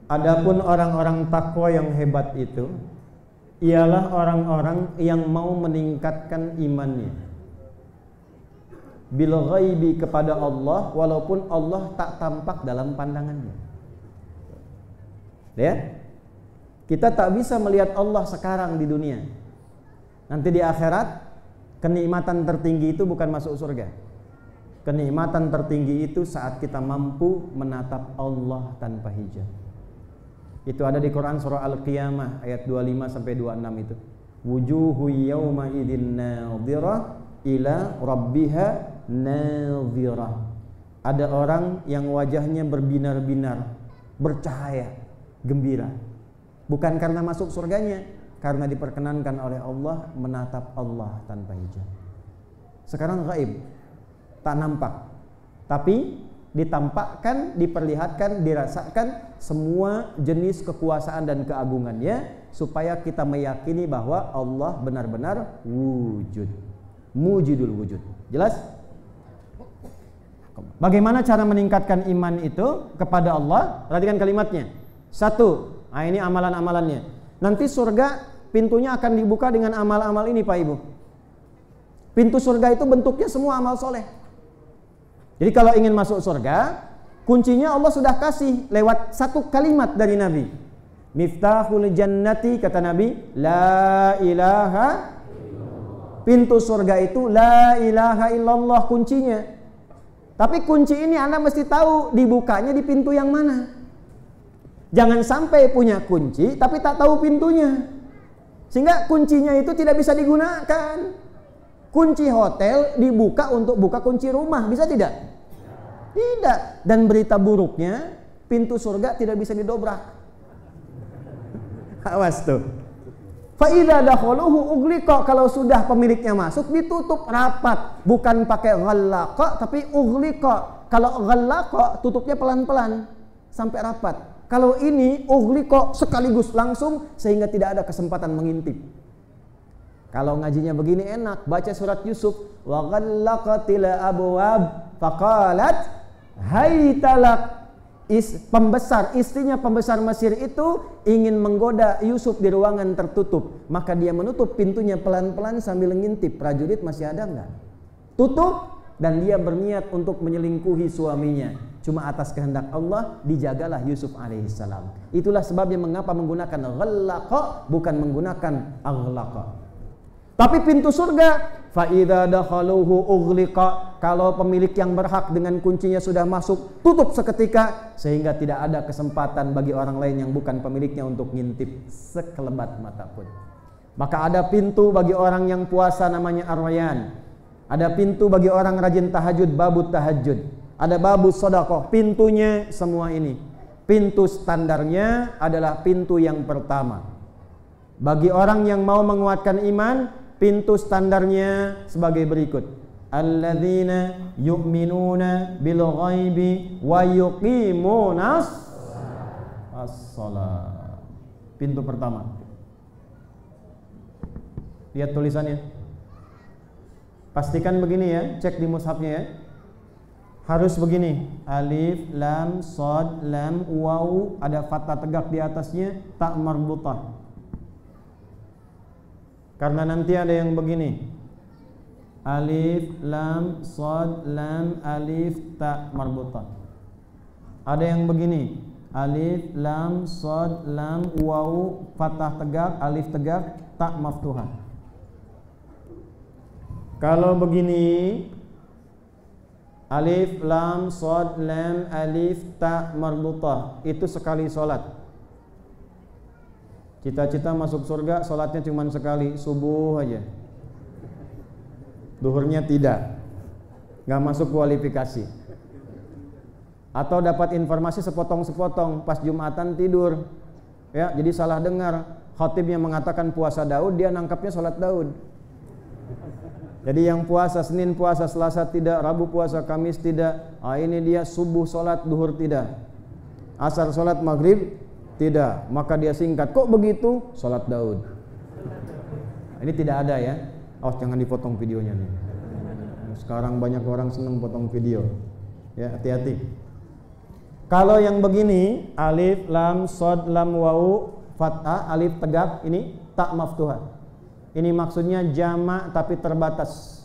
Adapun orang-orang takwa yang hebat itu ialah orang-orang yang mau meningkatkan imannya bil ghaibi kepada Allah, walaupun Allah tak tampak dalam pandangannya. Ya, kita tak bisa melihat Allah sekarang di dunia. Nanti di akhirat, kenikmatan tertinggi itu bukan masuk surga. Kenikmatan tertinggi itu saat kita mampu menatap Allah tanpa hijab. Itu ada di Quran surah Al-Qiyamah ayat 25 sampai 26 itu. Wujuhu yawma idzin nadhirah ila rabbiha nadhirah. Ada orang yang wajahnya berbinar-binar, bercahaya, gembira. Bukan karena masuk surganya, karena diperkenankan oleh Allah menatap Allah tanpa hijab. Sekarang gaib, tak nampak. Tapi ditampakkan, diperlihatkan, dirasakan semua jenis kekuasaan dan keagungannya, supaya kita meyakini bahwa Allah benar-benar wujud, mujidul wujud. Jelas? Bagaimana cara meningkatkan iman itu kepada Allah? Perhatikan kalimatnya. 1, nah ini amalan-amalannya. Nanti surga pintunya akan dibuka dengan amal-amal ini Pak Ibu. Pintu surga itu bentuknya semua amal soleh. Jadi kalau ingin masuk surga, kuncinya Allah sudah kasih lewat satu kalimat dari Nabi. Miftahul jannati, kata Nabi, la ilaha. Pintu surga itu la ilaha illallah kuncinya. Tapi kunci ini Anda mesti tahu dibukanya di pintu yang mana. Jangan sampai punya kunci tapi tak tahu pintunya, sehingga kuncinya itu tidak bisa digunakan. Kunci hotel dibuka untuk buka kunci rumah, bisa tidak? Tidak. Dan berita buruknya, pintu surga tidak bisa didobrak. Awas tuh. Fa idza dakhaluhu ughliqa, kalau sudah pemiliknya masuk ditutup rapat, bukan pakai ghallaqa tapi ughliqa. Kalau ghallaqa tutupnya pelan-pelan sampai rapat. Kalau ini ughliqa sekaligus langsung sehingga tidak ada kesempatan mengintip. Kalau ngajinya begini enak, baca surat Yusuf, wa ghallaqatil abwab faqalat haytalak. Istrinya pembesar Mesir itu ingin menggoda Yusuf di ruangan tertutup, maka dia menutup pintunya pelan-pelan sambil ngintip, prajurit masih ada enggak? Tutup, dan dia berniat untuk menyelingkuhi suaminya. Cuma atas kehendak Allah dijagalah Yusuf alaihissalam. Itulah sebabnya mengapa menggunakan ghallaqa bukan menggunakan aghlaqa. Tapi pintu surga fa idza dakhaluhu ughliqa, kalau pemilik yang berhak dengan kuncinya sudah masuk, tutup seketika sehingga tidak ada kesempatan bagi orang lain yang bukan pemiliknya untuk ngintip sekelebat mata pun. Maka ada pintu bagi orang yang puasa namanya Ar-Rayyan. Ada pintu bagi orang rajin tahajud, babut tahajud. Ada babus sedekah, pintunya semua ini. Pintu standarnya adalah pintu yang pertama. Bagi orang yang mau menguatkan iman, pintu standarnya sebagai berikut. Alladzina yu'minuna bil ghaibi wa yuqimunas as-shalah. Pintu pertama. Lihat tulisannya. Pastikan begini ya, cek di mushafnya ya. Harus begini. Alif, lam, shad, lam, waw, ada fathah tegak di atasnya, ta marbutah. Karena nanti ada yang begini. Alif, lam, shad, lam, alif, ta marbutah. Ada yang begini. Alif, lam, shad, lam, waw, fathah tegak, alif tegak, ta maftuhah. Kalau begini, alif, lam, shad, lam, alif, ta marbutah, itu sekali sholat. Cita-cita masuk surga, sholatnya cuma sekali, subuh aja. Duhurnya tidak, nggak masuk kualifikasi. Atau dapat informasi sepotong-sepotong pas Jumatan tidur, ya, jadi salah dengar. Khatibnya mengatakan puasa Daud, dia nangkapnya sholat Daud. Jadi yang puasa Senin puasa, Selasa tidak, Rabu puasa, Kamis tidak. Ini dia subuh sholat, duhur tidak, asar sholat, maghrib tidak. Maka dia singkat, kok begitu? Sholat Daud. Ini tidak ada ya. Oh, jangan dipotong videonya nih. Sekarang banyak orang senang potong video. Ya, hati-hati. Kalau yang begini, alif, lam, shad, lam, waw, fathah, alif tegak, ini tak maftuhah. Ini maksudnya jamak tapi terbatas.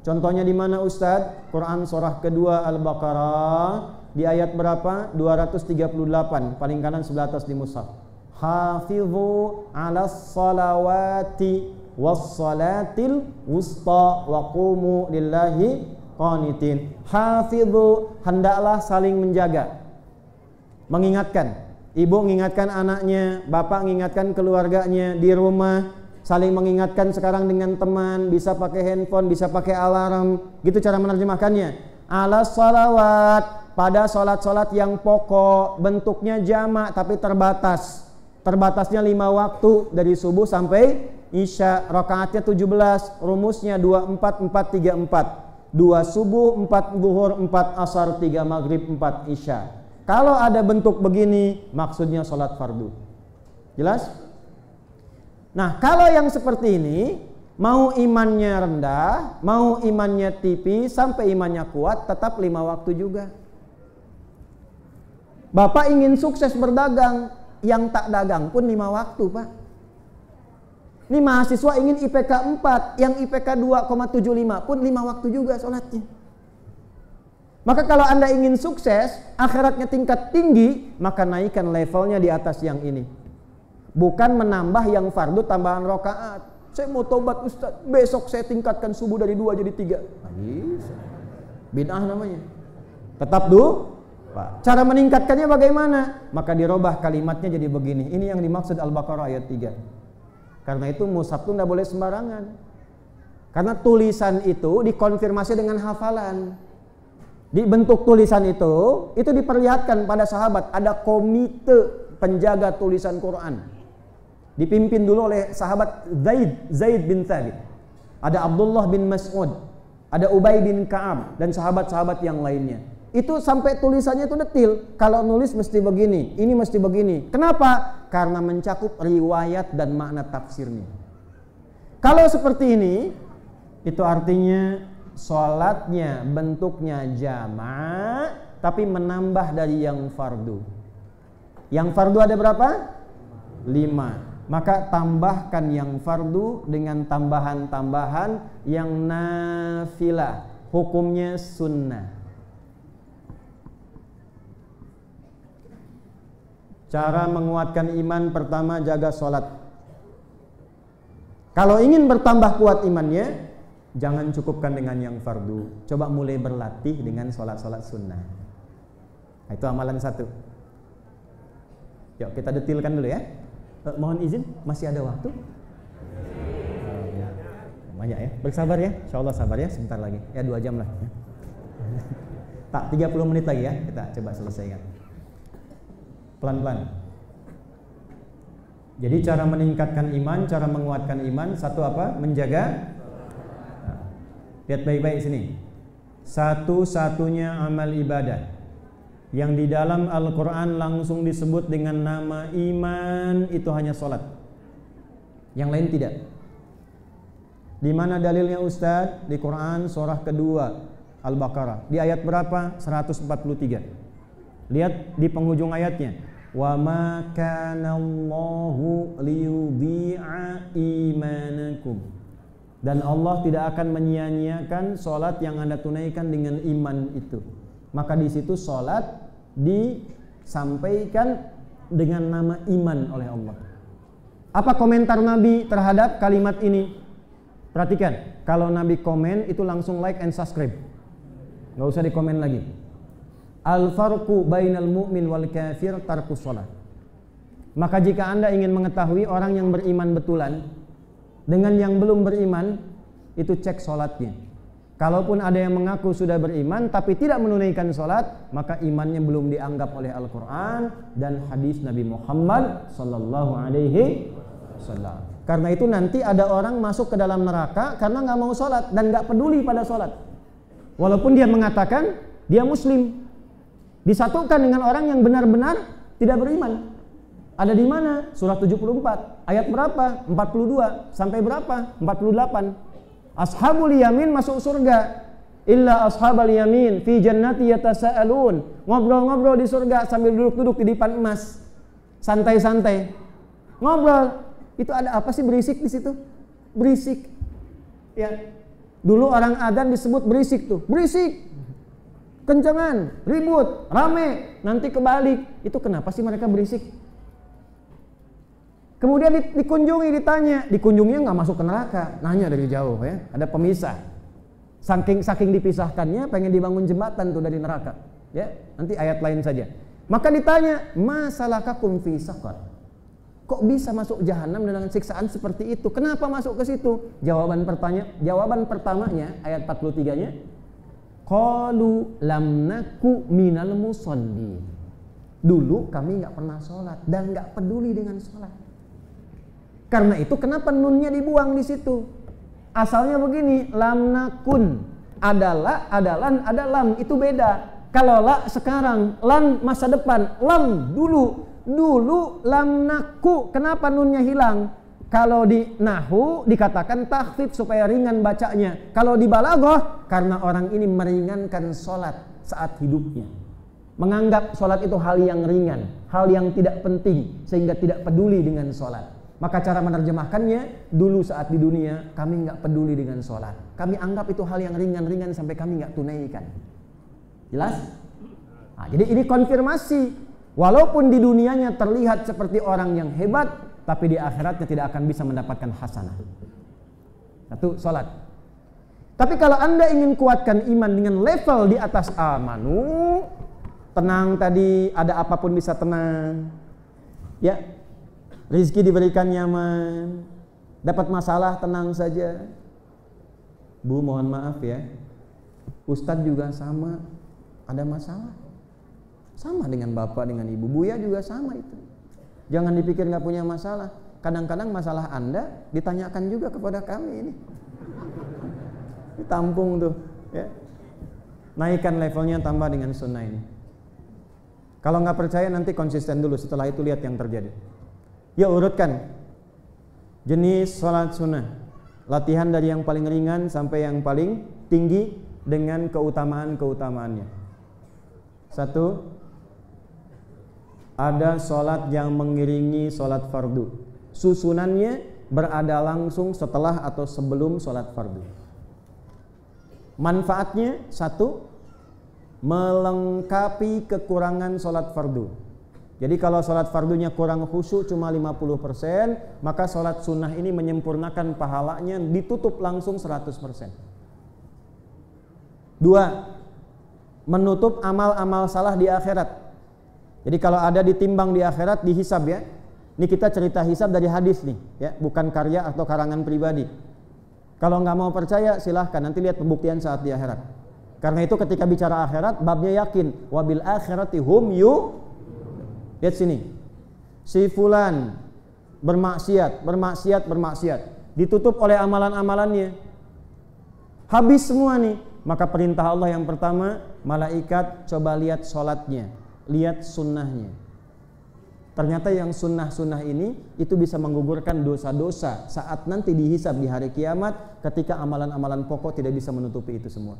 Contohnya di mana Ustadz? Quran surah kedua Al-Baqarah di ayat berapa? 238, paling kanan sebelah atas di mushaf. Hafizu 'alas salawati was salatil wusta wa qumu lillahi qanitin. Hafizu, hendaklah saling menjaga. Mengingatkan. Ibu mengingatkan anaknya, bapak mengingatkan keluarganya di rumah. Saling mengingatkan sekarang dengan teman, bisa pakai handphone, bisa pakai alarm, gitu cara menerjemahkannya. Alas salawat, pada sholat-sholat yang pokok, bentuknya jamak tapi terbatas. Terbatasnya 5 waktu dari subuh sampai isya, rakaatnya 17, rumusnya 24-4-3-4. 2 subuh, 4 zuhur, 4 asar, 3 maghrib, 4 isya. Kalau ada bentuk begini, maksudnya sholat fardu. Jelas? Nah, kalau yang seperti ini, mau imannya rendah, mau imannya tipis, sampai imannya kuat, tetap 5 waktu juga. Bapak ingin sukses berdagang, yang tak dagang pun 5 waktu, Pak. Ini mahasiswa ingin IPK 4, yang IPK 2,75 pun 5 waktu juga sholatnya. Maka kalau Anda ingin sukses, akhiratnya tingkat tinggi, maka naikkan levelnya di atas yang ini. Bukan menambah yang fardu tambahan rakaat. Saya mau tobat Ustaz, besok saya tingkatkan subuh dari 2 jadi 3. Bisa. Bid'ah namanya. Tetap Pak. Cara meningkatkannya bagaimana? Maka dirubah kalimatnya jadi begini. Ini yang dimaksud Al-Baqarah ayat 3. Karena itu mushaf itu tidak boleh sembarangan. Karena tulisan itu dikonfirmasi dengan hafalan. Di bentuk tulisan itu diperlihatkan pada sahabat. Ada komite penjaga tulisan Quran. Dipimpin dulu oleh sahabat Zaid bin Thabit. Ada Abdullah bin Mas'ud, ada Ubay bin Ka'ab dan sahabat-sahabat yang lainnya. Itu sampai tulisannya itu detil. Kalau nulis mesti begini, ini mesti begini. Kenapa? Karena mencakup riwayat dan makna tafsirnya. Kalau seperti ini, itu artinya sholatnya bentuknya jamak tapi menambah dari yang fardu. Yang fardu ada berapa? 5. Maka tambahkan yang fardu dengan tambahan-tambahan yang nafilah, hukumnya sunnah.
Cara menguatkan iman pertama, jaga sholat. Kalau ingin bertambah kuat imannya, jangan cukupkan dengan yang fardu. Coba mulai berlatih dengan sholat-sholat sunnah. Nah, itu amalan satu. Yuk kita detilkan dulu ya. Mohon izin, masih ada waktu? Banyak ya, bersabar ya. Insya Allah sabar ya, sebentar lagi. Ya 2 jam lah. Tak, 30 menit lagi ya, kita coba selesaikan. Pelan-pelan. Jadi cara meningkatkan iman, cara menguatkan iman, satu apa? Menjaga. Nah, lihat baik-baik sini. Satu-satunya amal ibadah yang di dalam Al-Quran langsung disebut dengan nama iman itu hanya sholat. Yang lain tidak. Di mana dalilnya Ustadz? Di Quran surah kedua Al-Baqarah. Di ayat berapa? 143. Lihat di penghujung ayatnya. Wa ma kana Allahu liyudhi'a imanakum. Dan Allah tidak akan menyia-nyiakan salat yang Anda tunaikan dengan iman itu. Maka di situ salat disampaikan dengan nama iman oleh Allah. Apa komentar Nabi terhadap kalimat ini? Perhatikan, kalau Nabi komen itu langsung like and subscribe. Nggak usah dikomen lagi. Al-farqu bainal mu'min wal kafir tarkus shalah. Maka jika Anda ingin mengetahui orang yang beriman betulan dengan yang belum beriman, itu cek sholatnya. Kalaupun ada yang mengaku sudah beriman tapi tidak menunaikan sholat, maka imannya belum dianggap oleh Al-Quran dan hadis Nabi Muhammad sallallahu alaihi wasallam. Karena itu nanti ada orang masuk ke dalam neraka karena nggak mau sholat dan nggak peduli pada sholat. Walaupun dia mengatakan dia muslim. Disatukan dengan orang yang benar-benar tidak beriman. Ada di mana? Surah 74. Ayat berapa? 42. Sampai berapa? 48. Ashabul yamin masuk surga. Illa ashabal yamin fi jannati yatasaalun. Ngobrol-ngobrol di surga sambil duduk-duduk di depan emas. Santai-santai. Ngobrol. Itu ada apa sih berisik di situ? Berisik. Ya. Dulu orang adzan disebut berisik tuh. Berisik. Kencangan, ribut, rame, nanti kebalik. Itu kenapa sih mereka berisik? Kemudian dikunjungi, ditanya, dikunjunginya nggak masuk ke neraka, nanya dari jauh ya, ada pemisah. Saking dipisahkannya, pengen dibangun jembatan tuh dari neraka. Ya, nanti ayat lain saja. Maka ditanya, masalakakum fi saqar? Kok bisa masuk jahanam dengan siksaan seperti itu? Kenapa masuk ke situ? Jawaban pertamanya ayat 43-nya. Qalu lam naku minal musallin. Dulu kami nggak pernah sholat dan nggak peduli dengan sholat. Karena itu kenapa nunnya dibuang di situ? Asalnya begini, lam nakun adalah ada lam itu beda. Kalau la sekarang, lam masa depan, lam dulu lam naku. Kenapa nunnya hilang? Kalau di nahwu dikatakan takhfif supaya ringan bacanya. Kalau di balaghah karena orang ini meringankan sholat saat hidupnya. Menganggap sholat itu hal yang ringan, hal yang tidak penting sehingga tidak peduli dengan sholat. Maka cara menerjemahkannya, dulu saat di dunia kami nggak peduli dengan sholat. Kami anggap itu hal yang ringan-ringan sampai kami nggak tunaikan. Jelas? Nah, jadi ini konfirmasi. Walaupun di dunianya terlihat seperti orang yang hebat, tapi di akhiratnya tidak akan bisa mendapatkan hasanah. Satu, sholat. Tapi kalau Anda ingin kuatkan iman dengan level di atas amanu, tenang tadi, ada apapun bisa tenang. Ya, rizki diberikan nyaman, dapat masalah tenang saja. Bu, mohon maaf ya, Ustadz juga sama, ada masalah. Sama dengan bapak, dengan ibu, Buya juga sama itu. Jangan dipikir nggak punya masalah. Kadang-kadang masalah Anda ditanyakan juga kepada kami ini. Ditampung tuh. Ya. Naikkan levelnya, tambah dengan sunnah ini. Kalau nggak percaya nanti konsisten dulu. Setelah itu lihat yang terjadi. Ya, urutkan jenis sholat sunnah. Latihan dari yang paling ringan sampai yang paling tinggi dengan keutamaan-keutamaannya. Satu, ada sholat yang mengiringi sholat fardu. Susunannya berada langsung setelah atau sebelum sholat fardu. Manfaatnya, satu, melengkapi kekurangan sholat fardu.
Jadi kalau sholat fardunya kurang khusyuk cuma 50%, maka sholat sunnah ini menyempurnakan pahalanya, ditutup langsung 100%. 2. Menutup amal-amal salah di akhirat. Jadi kalau ada ditimbang di akhirat, dihisab ya. Ini kita cerita hisab dari hadis nih, ya, bukan karya atau karangan pribadi. Kalau nggak mau percaya silahkan, nanti lihat pembuktian saat di akhirat. Karena itu ketika bicara akhirat, babnya yakin, wabil akhirati hum yu. Lihat sini, si fulan bermaksiat, ditutup oleh amalan-amalannya, habis semua nih. Maka perintah Allah yang pertama, malaikat coba lihat sholatnya, lihat sunnahnya. Ternyata yang sunnah-sunnah ini itu bisa menggugurkan dosa-dosa saat nanti dihisab di hari kiamat, ketika amalan-amalan pokok tidak bisa menutupi itu semua.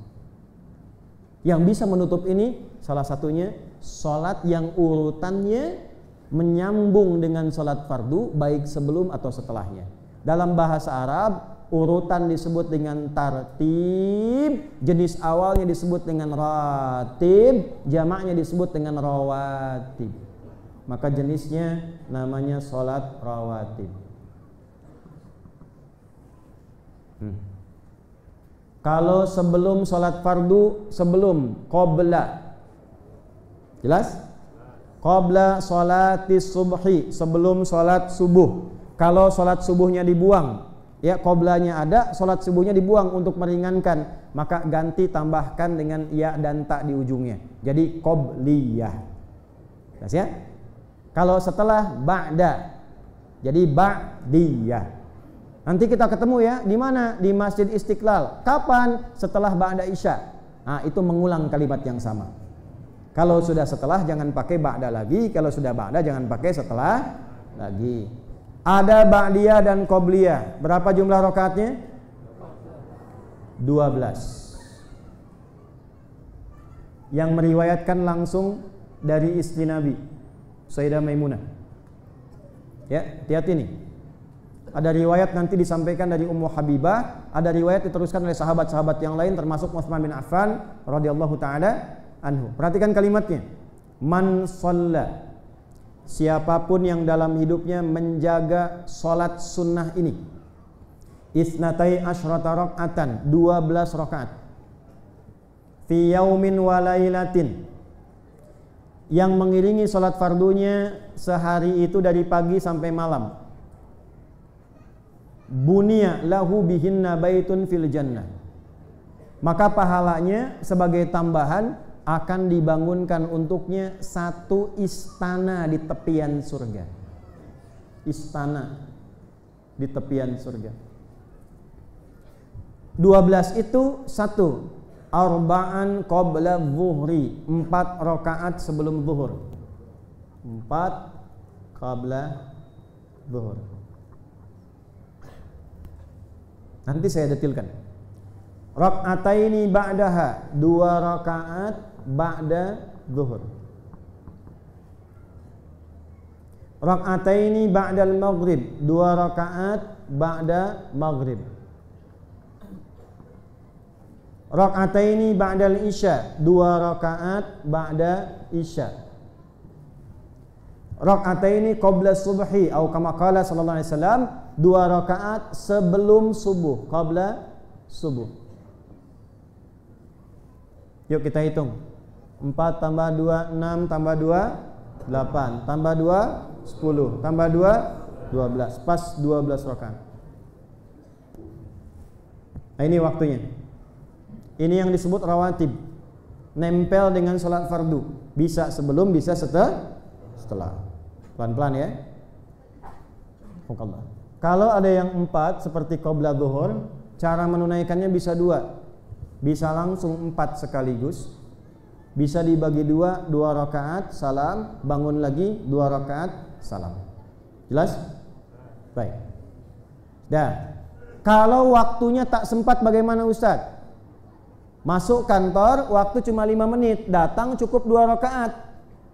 Yang bisa menutup ini salah satunya sholat yang urutannya menyambung dengan sholat fardu, baik sebelum atau setelahnya. Dalam bahasa Arab, urutan disebut dengan tartib, jenis awalnya disebut dengan ratib, jamaknya disebut dengan rawatib. Maka jenisnya namanya sholat rawatib. Kalau sebelum sholat fardu, sebelum, qabla. Jelas? Qabla sholatis subhi, sebelum sholat subuh. Kalau sholat subuhnya dibuang, ya qoblanya ada, sholat subuhnya dibuang untuk meringankan, maka ganti tambahkan dengan ya dan ta di ujungnya. Jadi qobliyah. Jelas ya? Kalau setelah ba'da, jadi ba'diyah. Nanti kita ketemu ya, di mana? Di Masjid Istiqlal. Kapan? Setelah ba'da isya. Nah, itu mengulang kalimat yang sama. Kalau sudah setelah jangan pakai ba'da lagi, kalau sudah ba'da jangan pakai setelah lagi. Ada ba'diyah dan qobliyah. Berapa jumlah rakaatnya? 12. Yang meriwayatkan langsung dari istri Nabi, Sayyidah Maimunah. Ya, hati-hati nih. Ada riwayat nanti disampaikan dari Ummu Habibah, ada riwayat diteruskan oleh sahabat-sahabat yang lain termasuk Utsman bin Affan radhiyallahu taala anhu. Perhatikan kalimatnya. Man shalla, siapapun yang dalam hidupnya menjaga salat sunnah ini, isnatai asyrata rakaatan, 12 rakaat, fi yaumin wa lailatin, yang mengiringi salat fardunya sehari itu dari pagi sampai malam, bunia lahu bihinna baitun fil jannah, maka pahalanya sebagai tambahan akan dibangunkan untuknya satu istana di tepian surga. Istana di tepian surga. 12 itu satu, arba'an qabla zuhri, 4 rakaat sebelum zuhur. 4 qabla zuhur. Nanti saya detilkan. Rak'ataini ba'daha, 2 rakaat ba'da zuhur. Rak'ataini ba'dal maghrib, 2 rakaat ba'da maghrib. Rak'ataini ba'dal isya, 2 rakaat ba'da isya. Rak'ataini qabla subhi atau kama qala sallallahu alaihi wasallam, 2 rakaat sebelum subuh, qabla subuh. Yuk kita hitung. 4 tambah 2 6 tambah 2 8 tambah 2 10 tambah 2 12, pas 12 rakaat. Nah, ini waktunya. Ini yang disebut rawatib. Nempel dengan sholat fardu. Bisa sebelum, bisa setelah. Pelan-pelan ya. Kalau ada yang 4 seperti qabla zuhur, cara menunaikannya bisa 2. Bisa langsung 4 sekaligus. Bisa dibagi 2 rakaat salam, bangun lagi 2 rakaat salam. Jelas? Baik. Dah. Kalau waktunya tak sempat bagaimana Ustaz? Masuk kantor waktu cuma 5 menit, datang cukup 2 rakaat.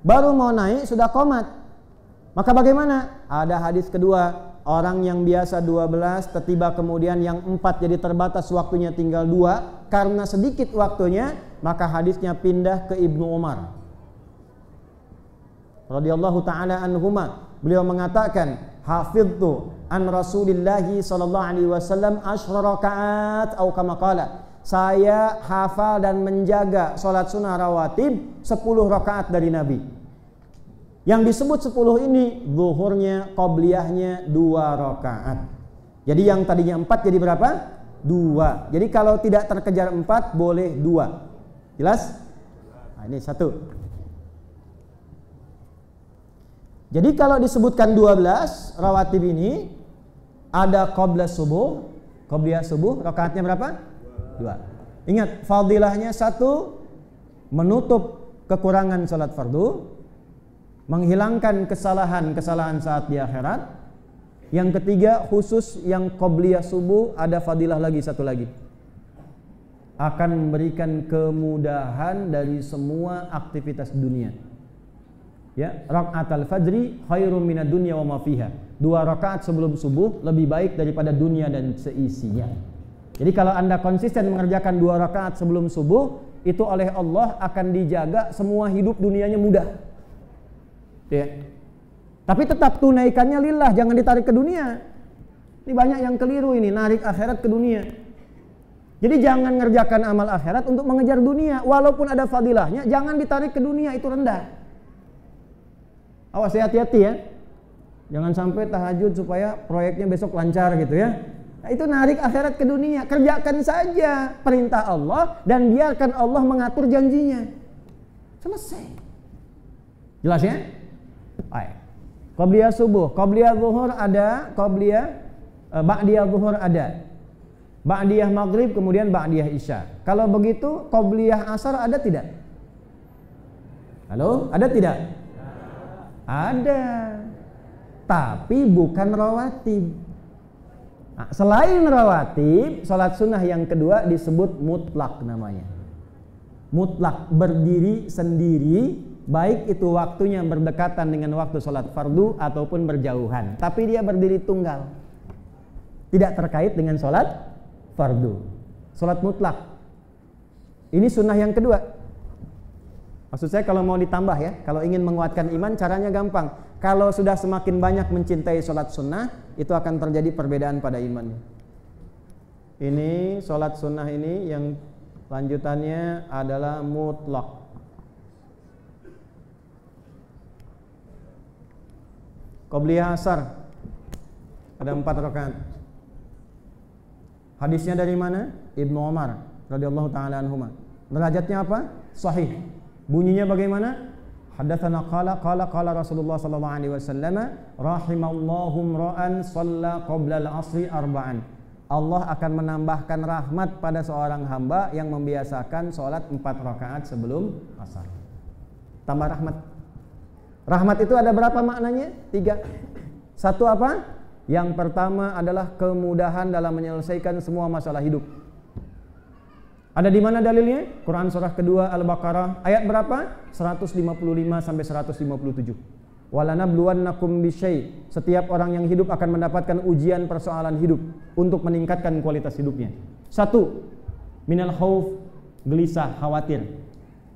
Baru mau naik sudah qomat. Maka bagaimana? Ada hadis kedua, orang yang biasa 12 tiba kemudian yang 4 jadi terbatas waktunya tinggal 2 karena sedikit waktunya, maka hadisnya pindah ke Ibnu Umar radhiyallahu taala anhuma, beliau mengatakan, hafidtu an Rasulillahi sallallahu alaihi wasallam 10 rakaat atau kama qala. Saya hafal dan menjaga salat sunnah rawatib 10 rakaat dari Nabi. Yang disebut 10 ini zuhurnya, qabliyahnya 2 rakaat. Jadi yang tadinya 4 jadi berapa? 2. Jadi kalau tidak terkejar 4 boleh 2. Jelas? Nah, ini 1. Jadi kalau disebutkan 12 rawatib ini ada qabla subuh, qabliyah subuh, rakaatnya berapa? 2. Ingat, fadilahnya 1 menutup kekurangan salat fardu, menghilangkan kesalahan-kesalahan saat di akhirat. Yang ketiga, khusus yang qabliyah subuh ada fadilah lagi, 1 lagi. Akan memberikan kemudahan dari semua aktivitas dunia. Ya, rakaatul fajri khairum minad dunya wa ma fiha. 2 rakaat sebelum subuh lebih baik daripada dunia dan seisinya. Jadi kalau Anda konsisten mengerjakan 2 rakaat sebelum subuh, itu oleh Allah akan dijaga semua hidup dunianya mudah. Ya. Tapi tetap tunaikannya lillah, jangan ditarik ke dunia. Ini banyak yang keliru ini, narik akhirat ke dunia. Jadi jangan ngerjakan amal akhirat untuk mengejar dunia. Walaupun ada fadilahnya, jangan ditarik ke dunia, itu rendah. Awas, hati-hati ya. Jangan sampai tahajud supaya proyeknya besok lancar gitu ya. Nah, itu narik akhirat ke dunia. Kerjakan saja perintah Allah dan biarkan Allah mengatur janjinya. Selesai. Jelas ya? Baik. Qabliyah subuh, qabliyah zuhur ada, qabliyah ba'diyah zuhur ada. Ba'diyah maghrib, kemudian ba'diyah isya. Kalau begitu, qabliyah asar ada tidak? Halo, ada tidak? Ada. Tapi bukan rawatib. Nah, selain rawatib, salat sunnah yang kedua disebut mutlak namanya. Mutlak, berdiri sendiri, baik itu waktunya berdekatan dengan waktu salat fardu ataupun berjauhan. Tapi dia berdiri tunggal. Tidak terkait dengan salat fardu. Salat mutlak. Ini sunnah yang kedua. Maksud saya kalau mau ditambah ya, kalau ingin menguatkan iman caranya gampang. Kalau sudah semakin banyak mencintai salat sunnah, itu akan terjadi perbedaan pada imannya. Ini salat sunnah ini yang lanjutannya adalah mutlak. Qabliyah asar ada 4 rakaat. Hadisnya dari mana? Ibnu Umar radhiyallahu taala anhuma. Derajatnya apa? Sahih. Bunyinya bagaimana? Hadatsana qala Rasulullah sallallahu alaihi wasallam, rahimallahu ra'an shalla qabla al-'asri arba'an. Allah akan menambahkan rahmat pada seorang hamba yang membiasakan salat 4 rakaat sebelum asar. Tambah rahmat. Rahmat itu ada berapa maknanya? 3. Satu apa? Yang pertama adalah kemudahan dalam menyelesaikan semua masalah hidup. Ada di mana dalilnya? Quran surah kedua Al-Baqarah ayat berapa? 155 sampai 157. Walanabluwannakum bisyai. Setiap orang yang hidup akan mendapatkan ujian persoalan hidup untuk meningkatkan kualitas hidupnya. 1. Minal khauf, gelisah, khawatir.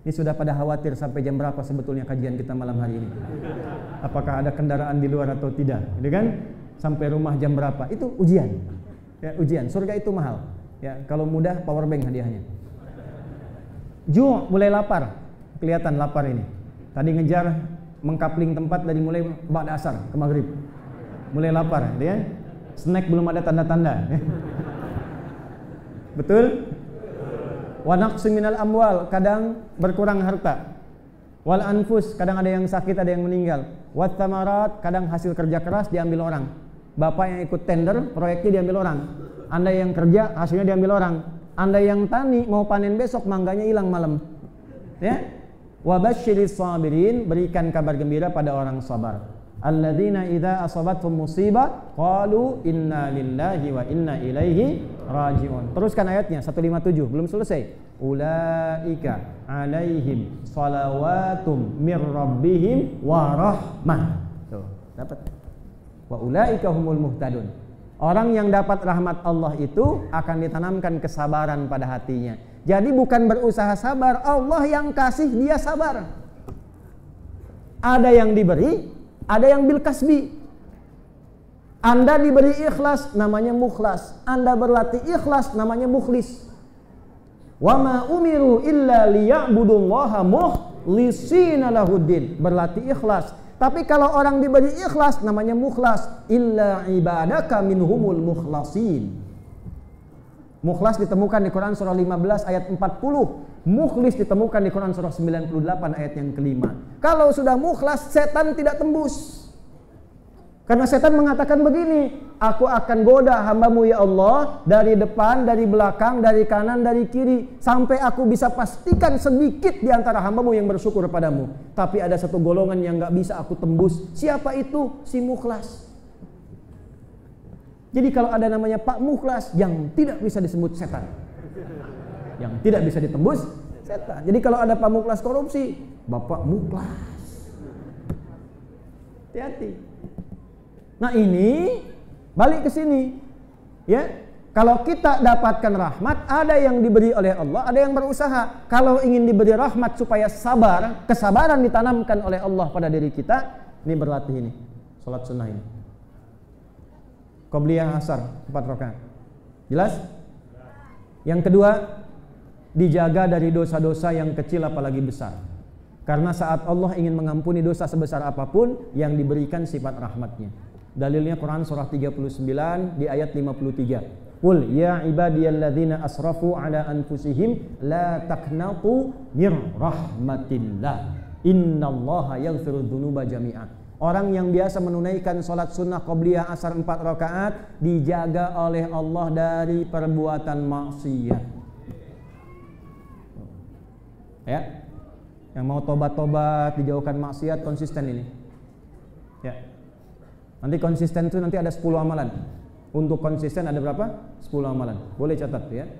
Ini sudah pada khawatir sampai jam berapa sebetulnya kajian kita malam hari ini? Apakah ada kendaraan di luar atau tidak? Gitu kan? Sampai rumah jam berapa? Itu ujian. Ya, ujian. Surga itu mahal. Ya, kalau mudah power bank hadiahnya. Mulai lapar. Kelihatan lapar ini. Tadi ngejar mengkapling tempat dari mulai ba'da asar ke maghrib. Mulai lapar, ya. Snack belum ada tanda-tanda. Betul? Wa naqsin minal amwal, kadang berkurang harta. Wal anfus, kadang ada yang sakit, ada yang meninggal. Wat thamarat, kadang hasil kerja keras diambil orang. Bapak yang ikut tender, proyeknya diambil orang. Anda yang kerja, hasilnya diambil orang. Anda yang tani, mau panen besok, mangganya hilang malam. Ya? Wa basyiris sabirin, berikan kabar gembira pada orang sabar. Alladzina idza asabathum musibah qalu inna lillahi wa inna ilaihi raji'un. Teruskan ayatnya 157, belum selesai. Ulaika alaihim salawatum mir rabbihim wa rahmah. Tuh, dapat. Wa ulaika humul muhtadun. Orang yang dapat rahmat Allah itu akan ditanamkan kesabaran pada hatinya. Jadi bukan berusaha sabar, Allah yang kasih dia sabar. Ada yang diberi, ada yang bil kasbi. Anda diberi ikhlas, namanya mukhlas. Anda berlatih ikhlas, namanya mukhlis. Wa ma umiru illa liya'budullaha mukhlishina lahuddin. Berlatih ikhlas. Tapi kalau orang diberi ikhlas, namanya mukhlas. Illa ibadaka minhumul mukhlasin. Mukhlas ditemukan di Quran surah 15 ayat 40. Mukhlis ditemukan di Quran surah 98 ayat yang kelima. Kalau sudah mukhlas, setan tidak tembus. Karena setan mengatakan begini, aku akan goda hambamu ya Allah dari depan, dari belakang, dari kanan, dari kiri, sampai aku bisa pastikan sedikit di antara hambamu yang bersyukur padamu. Tapi ada satu golongan yang gak bisa aku tembus. Siapa itu? Si mukhlas. Jadi kalau ada namanya Pak Mukhlas, yang tidak bisa disebut setan, yang tidak bisa ditembus setan. Jadi kalau ada Pak Mukhlas korupsi, Bapak Mukhlas. Hati-hati. Nah ini balik ke sini, ya. Kalau kita dapatkan rahmat, ada yang diberi oleh Allah, ada yang berusaha. Kalau ingin diberi rahmat supaya sabar, kesabaran ditanamkan oleh Allah pada diri kita, ini berlatih ini, sholat sunnah ini. Qobliyah asar 4 rakaat. Jelas? Yang kedua, dijaga dari dosa-dosa yang kecil apalagi besar. Karena saat Allah ingin mengampuni dosa sebesar apapun, yang diberikan sifat rahmatnya. Dalilnya Quran surah 39 di ayat 53. Qul ya ibadiyalladzina asrafu ala anfusihim la taqnatu mir rahmatillah. Innallaha yaghfirudz dzunuba jami'a. Orang yang biasa menunaikan salat sunnah qobliyah asar 4 rakaat dijaga oleh Allah dari perbuatan maksiat. Ya. Yang mau tobat-tobat, dijauhkan maksiat, konsisten ini. Ya. Nanti konsisten itu nanti ada 10 amalan. Untuk konsisten ada berapa? 10 amalan. Boleh catat ya.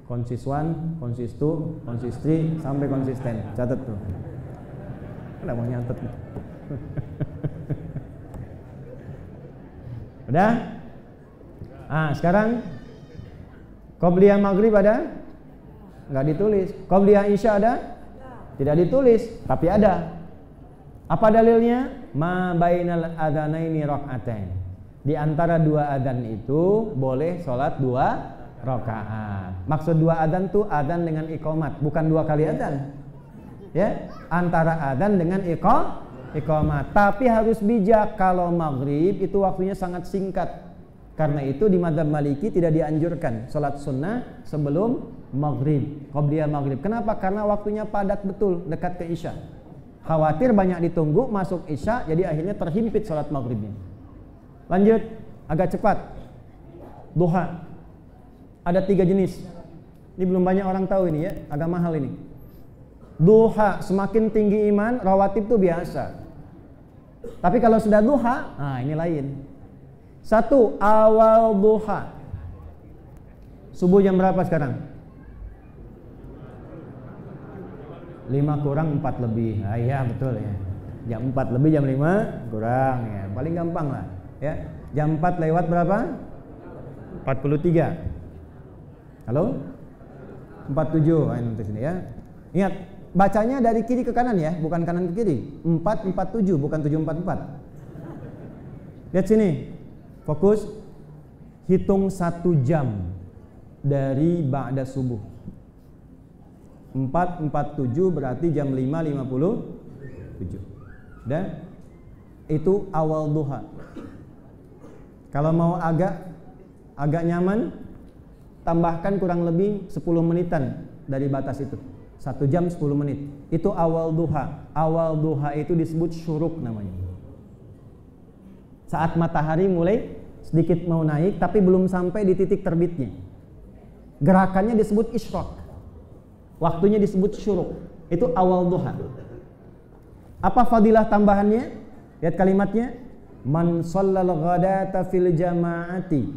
Konsis 1, konsis 2, konsis 3 sampai konsisten. Catat tuh. Udah mau nyatet. Udah? Ah, sekarang qobliyah maghrib ada? Enggak ditulis. Qobliyah isya ada? Tidak ditulis, tapi ada. Apa dalilnya? Ma bainal adzanaini rakaatain. Di antara 2 adzan itu boleh sholat 2 rakaat. Maksud 2 adzan tuh adzan dengan iqamat, bukan 2 kali adzan. Ya, antara adzan dengan iqamat. Tapi harus bijak, kalau maghrib itu waktunya sangat singkat. Karena itu di mazhab Maliki tidak dianjurkan sholat sunnah sebelum maghrib, qobliyah maghrib. Kenapa? Karena waktunya padat betul, dekat ke isya. Khawatir banyak ditunggu, masuk isya, jadi akhirnya terhimpit sholat maghribnya. Lanjut, agak cepat. Duha. Ada 3 jenis. Ini belum banyak orang tahu ini ya, agak mahal ini. Duha, semakin tinggi iman, rawatib itu biasa. Tapi kalau sudah duha, nah ini lain. 1, awal duha. Subuh jam berapa sekarang? 5 kurang 4 lebih. Ah, iya betul ya. Jam 4 lebih jam 5 kurang ya. Paling gampang lah ya. Jam 4 lewat berapa? 43. Halo? 47. Ayo nanti sini ya. Ingat, bacanya dari kiri ke kanan ya, bukan kanan ke kiri. 447 bukan 744. Lihat sini. Fokus. Hitung 1 jam dari ba'da subuh. 447 berarti jam 5.57. Dan itu awal duha. Kalau mau agak nyaman, tambahkan kurang lebih 10 menitan dari batas itu. 1 jam 10 menit. Itu awal duha. Awal duha itu disebut syuruk namanya. Saat matahari mulai sedikit mau naik tapi belum sampai di titik terbitnya. Gerakannya disebut isyraq. Waktunya disebut syuruk. Itu awal duha. Apa fadilah tambahannya? Lihat kalimatnya. Man shallal ghadata fil jama'ati.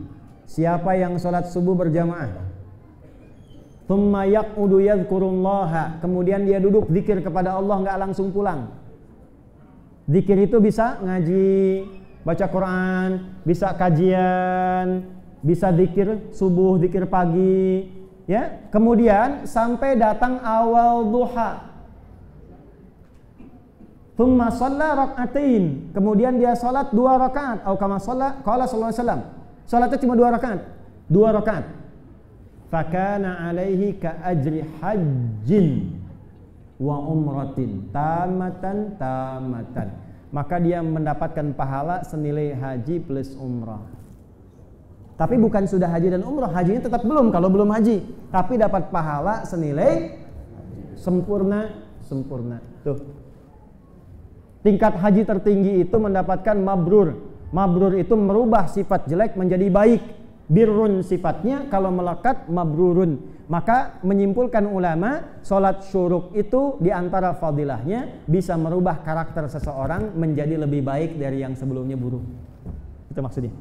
Siapa yang sholat subuh berjamaah. Thumma yaq'udu yadhkurullaha. Kemudian dia duduk zikir kepada Allah, enggak langsung pulang. Zikir itu bisa ngaji, baca Quran, bisa kajian, bisa zikir subuh, zikir pagi. Ya, kemudian sampai datang awal duha. Thumma shalla rak'atain. Kemudian dia salat 2 rakaat. Atau kama shalla qala sallallahu alaihi wasallam. Salatnya cuma 2 rakaat. 2 rakaat. Fakana alaihi ka ajri hajjin wa umratin tamatan. Maka dia mendapatkan pahala senilai haji plus umrah. Tapi bukan sudah haji dan umrah, hajinya tetap belum kalau belum haji, tapi dapat pahala senilai sempurna. Tuh. Tingkat haji tertinggi itu mendapatkan mabrur. Mabrur itu merubah sifat jelek menjadi baik. Birrun sifatnya, kalau melekat mabrurun. Maka menyimpulkan ulama, sholat syuruk itu diantara fadilahnya bisa merubah karakter seseorang menjadi lebih baik dari yang sebelumnya buruk. Itu maksudnya.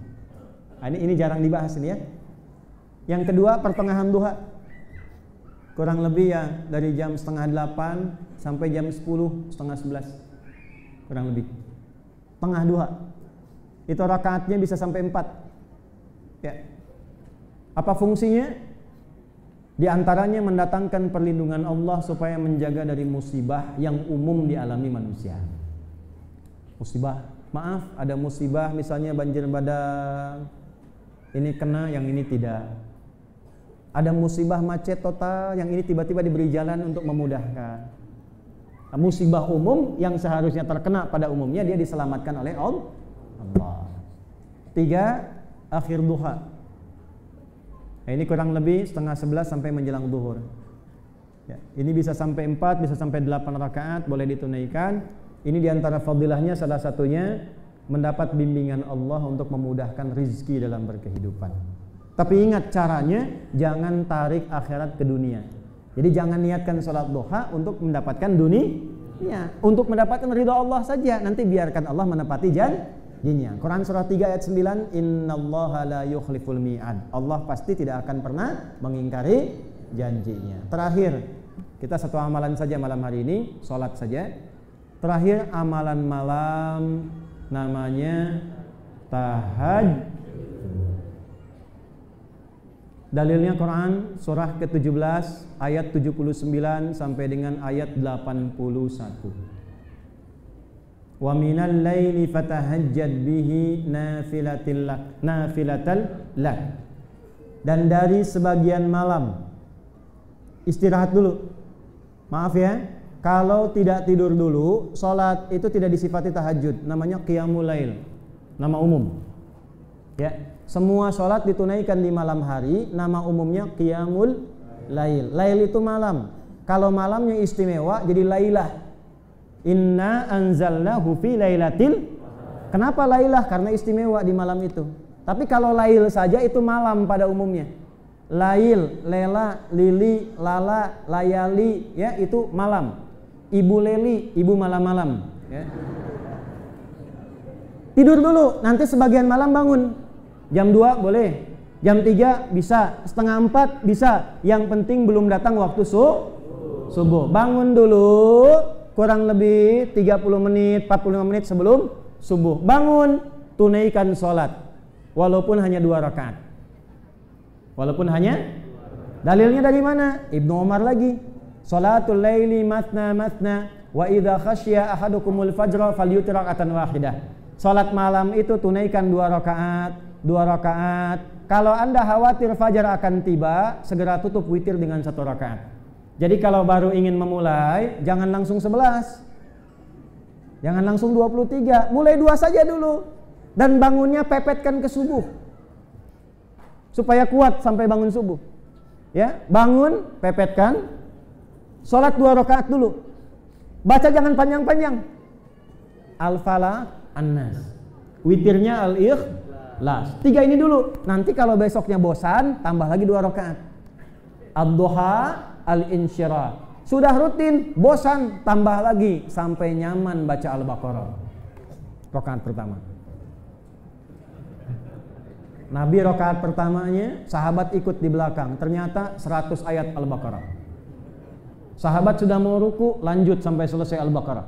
Nah, ini jarang dibahas ini ya. Yang kedua, pertengahan duha. Kurang lebih ya dari jam 7:30 sampai jam 10, setengah 11. Kurang lebih. Tengah duha. Itu rakaatnya bisa sampai 4. Ya. Apa fungsinya? Di antaranya mendatangkan perlindungan Allah supaya menjaga dari musibah yang umum dialami manusia. Musibah, maaf, ada musibah misalnya banjir bandang. Ini kena, yang ini tidak. Ada musibah macet total, yang ini tiba-tiba diberi jalan untuk memudahkan. Musibah umum yang seharusnya terkena pada umumnya, dia diselamatkan oleh Allah. 3, akhir duha. Nah, ini kurang lebih setengah 11 sampai menjelang zuhur. Ya, ini bisa sampai 4, bisa sampai 8 rakaat, boleh ditunaikan. Ini diantara fadilahnya salah satunya mendapat bimbingan Allah untuk memudahkan rizki dalam berkehidupan. Tapi ingat caranya, jangan tarik akhirat ke dunia. Jadi jangan niatkan sholat duha untuk mendapatkan dunia, untuk mendapatkan ridha Allah saja. Nanti biarkan Allah menepati janjinya. Quran surah 3 ayat 9, innallaha la yukhliful mi'ad. Allah pasti tidak akan pernah mengingkari janjinya. Terakhir, kita satu amalan saja malam hari ini, sholat saja. Terakhir, amalan malam namanya tahajud. Dalilnya Quran surah ke-17 ayat 79 sampai dengan ayat 81. Wa minal laili fatahajjad bihi nafilatal lak. Dan dari sebagian malam, istirahat dulu. Maaf ya, kalau tidak tidur dulu, sholat itu tidak disifati tahajud, namanya qiyamul lail, nama umum. Ya, semua sholat ditunaikan di malam hari, nama umumnya qiyamul lail. Lail itu malam. Kalau malamnya istimewa, jadi lailah. Inna anzalnahu fi lailatil. Kenapa lailah? Karena istimewa di malam itu. Tapi kalau lail saja itu malam pada umumnya. Lail, lela, lili, lala, layali, ya itu malam. Ibu leli, ibu malam-malam. Ya. Tidur dulu, nanti sebagian malam bangun. Jam 2 boleh, jam 3 bisa, setengah 4 bisa. Yang penting belum datang waktu subuh. Bangun dulu, kurang lebih 30 menit, 45 menit sebelum subuh. Bangun, tunaikan sholat. Walaupun hanya 2 rakaat. Dalilnya dari mana? Ibnu Umar lagi. Sholatul laili matna wa idza khasya ahadukumul fajra falyutir raka'atan wahidah. Salat malam itu tunaikan 2 rakaat. Kalau Anda khawatir fajar akan tiba, segera tutup witir dengan 1 rakaat. Jadi kalau baru ingin memulai, jangan langsung 11. Jangan langsung 23, mulai 2 saja dulu. Dan bangunnya pepetkan ke subuh. Supaya kuat sampai bangun subuh. Ya, bangun, pepetkan. Salat 2 rakaat dulu. Baca jangan panjang-panjang. Al-Falaq, An-Nas. Witirnya Al-Ikhlas. 3 ini dulu. Nanti kalau besoknya bosan, tambah lagi 2 rakaat. Ad-Duha, Al-Insyirah. Sudah rutin, bosan, tambah lagi sampai nyaman baca Al-Baqarah. Rakaat pertama. Nabi rakaat pertamanya, sahabat ikut di belakang. Ternyata 100 ayat Al-Baqarah. Sahabat sudah mau ruku, lanjut sampai selesai Al-Baqarah.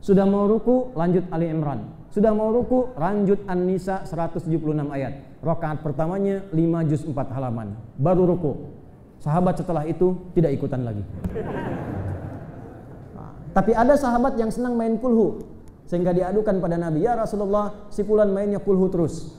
Sudah mau ruku, lanjut Ali Imran. Sudah mau ruku, lanjut An-Nisa 176 ayat. Rakaat pertamanya 5 juz 4 halaman. Baru ruku. Sahabat setelah itu tidak ikutan lagi. Tapi ada sahabat yang senang main kulhu, sehingga diadukan pada Nabi, ya Rasulullah, si fulan mainnya kulhu terus.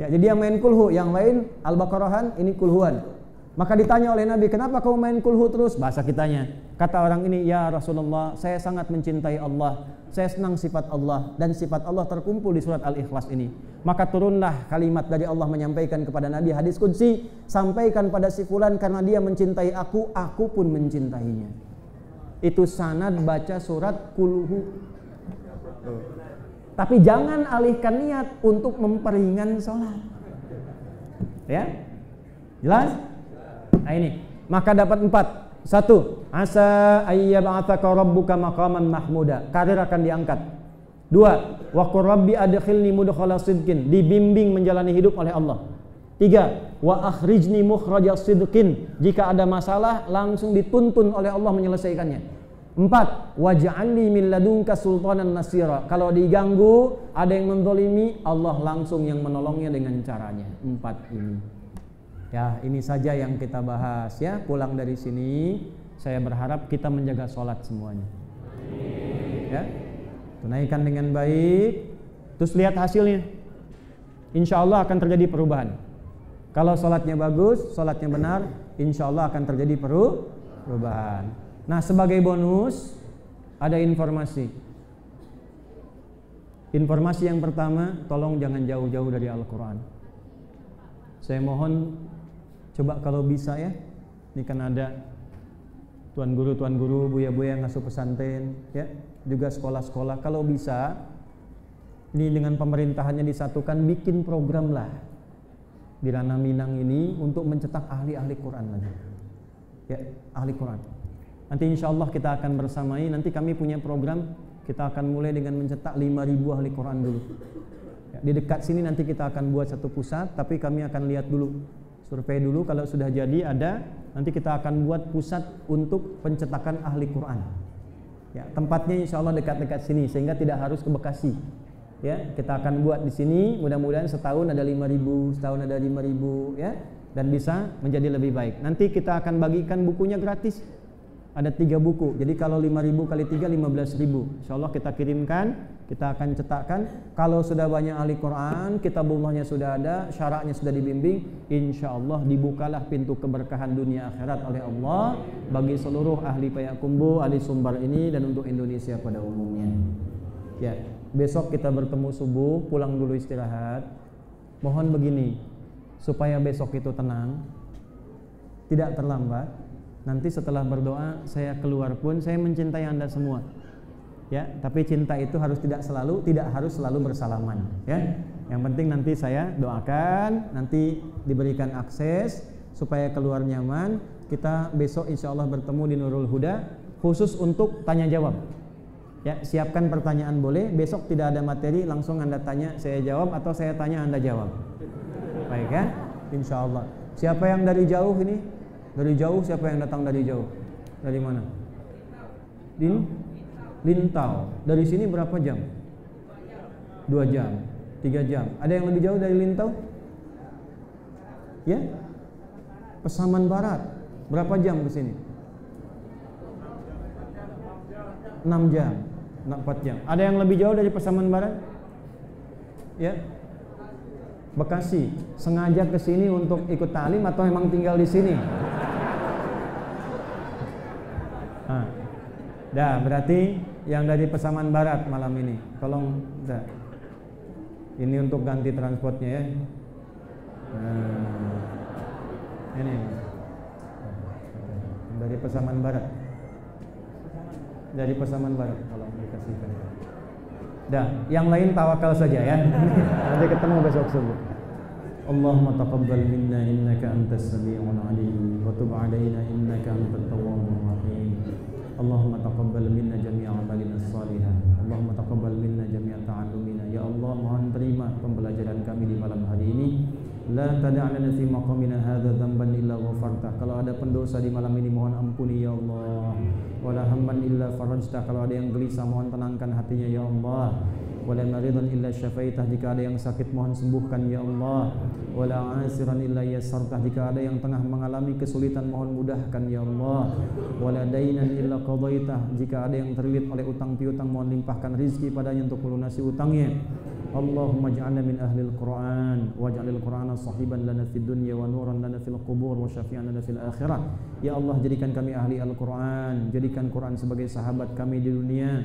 Ya, jadi dia main kulhu, yang lain Al-Baqarahan, ini kulhuan. Maka ditanya oleh Nabi, kenapa kamu main kulhu terus? Bahasa kitanya. Kata orang ini, ya Rasulullah, saya sangat mencintai Allah, saya senang sifat Allah, dan sifat Allah terkumpul di surat Al-Ikhlas ini. Maka turunlah kalimat dari Allah menyampaikan kepada Nabi, hadis qudsi, sampaikan pada si fulan karena dia mencintai aku pun mencintainya. Itu sanad baca surat kulhu. Tapi jangan alihkan niat untuk memperingan sholat. Ya, jelas? Nah ini, maka dapat 4. 1. Asa ayyab'atsaka rabbuka maqaman mahmuda. Karir akan diangkat. 2. Wa qur rabbi adkhilni mudkhala sidqin. Dibimbing menjalani hidup oleh Allah. 3. Wa akhrijni mukhraja sidqin. Jika ada masalah langsung dituntun oleh Allah menyelesaikannya. 4. Waj'alni min ladunka sultanan nasira. Kalau diganggu, ada yang menzalimi, Allah langsung yang menolongnya dengan caranya. 4 ini. Ya, ini saja yang kita bahas ya. Pulang dari sini, saya berharap kita menjaga sholat semuanya. Ya, tunaikan dengan baik. Terus lihat hasilnya. Insya Allah akan terjadi perubahan. Kalau sholatnya bagus, sholatnya benar, insya Allah akan terjadi perubahan. Nah, sebagai bonus ada informasi. Informasi yang pertama, tolong jangan jauh-jauh dari Al-Quran. Saya mohon, coba kalau bisa ya, ini kan ada tuan guru, buya-buya ngasuh pesantren, ya, juga sekolah-sekolah. Kalau bisa, ini dengan pemerintahannya disatukan, bikin program lah di Ranah Minang ini untuk mencetak ahli-ahli Quran lagi. Ya, ahli Quran. Nanti insya Allah kita akan bersamai. Nanti kami punya program, kita akan mulai dengan mencetak 5.000 ahli Quran dulu. Ya, di dekat sini nanti kita akan buat satu pusat, tapi kami akan lihat dulu, survei dulu. Kalau sudah jadi ada, nanti kita akan buat pusat untuk pencetakan ahli Quran. Ya, tempatnya insya Allah dekat-dekat sini, sehingga tidak harus ke Bekasi. Ya, kita akan buat di sini. Mudah-mudahan setahun ada 5.000, setahun ada 5.000, ya, dan bisa menjadi lebih baik. Nanti kita akan bagikan bukunya gratis. Ada 3 buku, jadi kalau 5.000 kali 3 15.000. Insya Allah kita kirimkan, kita akan cetakkan. Kalau sudah banyak ahli Quran, kitabullahnya sudah ada, syaratnya sudah dibimbing, insya Allah dibukalah pintu keberkahan dunia akhirat oleh Allah bagi seluruh ahli Payakumbuh, ahli Sumbar ini, dan untuk Indonesia pada umumnya. Ya, besok kita bertemu subuh, pulang dulu istirahat. Mohon begini, supaya besok itu tenang, tidak terlambat. Nanti setelah berdoa saya keluar pun saya mencintai Anda semua. Ya, tapi cinta itu tidak harus selalu bersalaman, ya. Yang penting nanti saya doakan, nanti diberikan akses supaya keluar nyaman. Kita besok insya Allah bertemu di Nurul Huda khusus untuk tanya jawab. Ya, siapkan pertanyaan boleh. Besok tidak ada materi, langsung Anda tanya, saya jawab, atau saya tanya Anda jawab. Baik ya, insya Allah. Siapa yang dari jauh ini? Dari jauh, siapa yang datang dari jauh? Dari mana? Lintau. Dari sini berapa jam? 2 jam, 3 jam. Ada yang lebih jauh dari Lintau? Ya? Pasaman Barat. Berapa jam ke sini? 6 jam, 4 jam. Ada yang lebih jauh dari Pasaman Barat? Ya? Bekasi. Sengaja ke sini untuk ikut ta'lim atau memang tinggal di sini? Dah, berarti yang dari Pasaman Barat malam ini, tolong dah. Ini untuk ganti transportnya ya. Ini dari Pasaman Barat. Dari Pasaman Barat, tolong dikasihkan. Dah, yang lain tawakal saja ya. Nanti ketemu besok subuh. Allahumma taqabbal minna innaka antas sami'ul 'alim wa tub 'alaina innaka antat tawwabur rahim. Allahumma taqabbal minna jami'a amalina shalihah. Allahumma taqabbal minna jami'a ta'allumina. Ya Allah, mohon terima pembelajaran kami di malam hari ini. La tada'lana fi maqamina hadza dzamban illa ghafarta. Kalau ada pendosa di malam ini mohon ampuni ya Allah. Wala hamman illa farajta. Kalau ada yang gelisah mohon tenangkan hatinya ya Allah.
wala maridan illa syafaitah, jika ada yang sakit mohon sembuhkan ya Allah, wala asiran illa yassartah, jika ada yang tengah mengalami kesulitan mohon mudahkan ya Allah, wala dainan illa qadaitah, jika ada yang terlilit oleh utang piutang mohon limpahkan rizki padanya untuk melunasi utangnya. Allahumma ja'alna min ahlil Qur'an waj'alil Qur'ana sahiban lana fid dunya wa nuran lana fil qubur wa syafi'an lana fil akhirah. Ya Allah, jadikan kami ahli Al-Qur'an, jadikan Qur'an sebagai sahabat kami di dunia,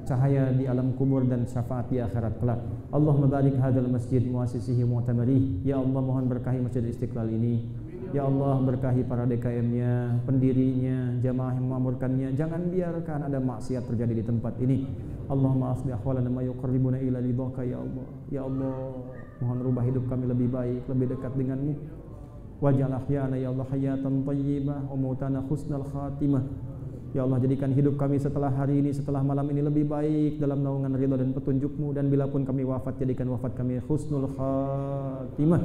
cahaya di alam kubur dan syafaat di akhirat kelak. Allahumma barik hadzal masjid muassisihi mu'tamarih. Ya Allah, mohon berkahi Masjid Istiqlal ini. Ya Allah, berkahi para DKM-nya, pendirinya, jamaah yang memamurkannya. Jangan biarkan ada maksiat terjadi di tempat ini. Allahumma aslih ahwalana ma yuqarribuna ila ridhaka ya Allah. Ya Allah, mohon rubah hidup kami lebih baik, lebih dekat denganmu. Waj'al ahyana ya Allah hayatan thayyibah wa mautana husnal khatimah. Ya Allah, jadikan hidup kami setelah hari ini, setelah malam ini lebih baik dalam naungan ridha dan petunjuk-Mu, dan bila pun kami wafat, jadikan wafat kami husnul khatimah.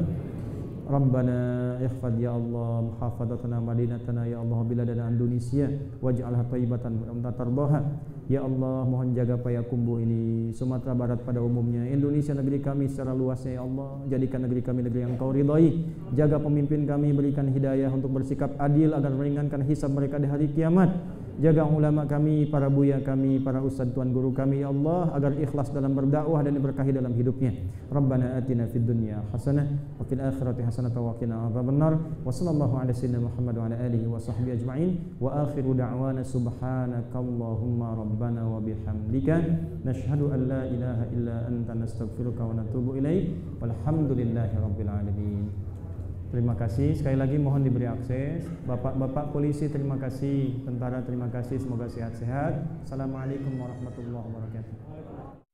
Rabbana ihfad ya Allah muhafadatana madinatana ya Allah biladana Indonesia waj'alha thayyibatan mutarbaha. Ya Allah, mohon jaga Payakumbuh ini, Sumatera Barat pada umumnya, Indonesia negeri kami secara luasnya ya Allah. Jadikan negeri kami negeri yang Kau ridhai. Jaga pemimpin kami, berikan hidayah untuk bersikap adil agar meringankan hisab mereka di hari kiamat. Jaga ulama kami, para buya kami, para ustaz tuan guru kami ya Allah, agar ikhlas dalam berdakwah dan diberkahi dalam hidupnya. Rabbana atina fid dunya hasanah wa fil akhirati hasanah wa qina adzabannar. Wa sallallahu ala sayyidina Muhammad wa ala alihi wa sahbihi ajma'in. Wa akhiru da'wana subhanakallahumma rabbana wa bihamdika nashhadu an la ilaha illa anta nastaghfiruka wa natubu ilaik. Walhamdulillahi rabbil alamin. Terima kasih, sekali lagi mohon diberi akses. Bapak-bapak polisi terima kasih, tentara terima kasih, semoga sehat-sehat. Assalamualaikum warahmatullahi wabarakatuh.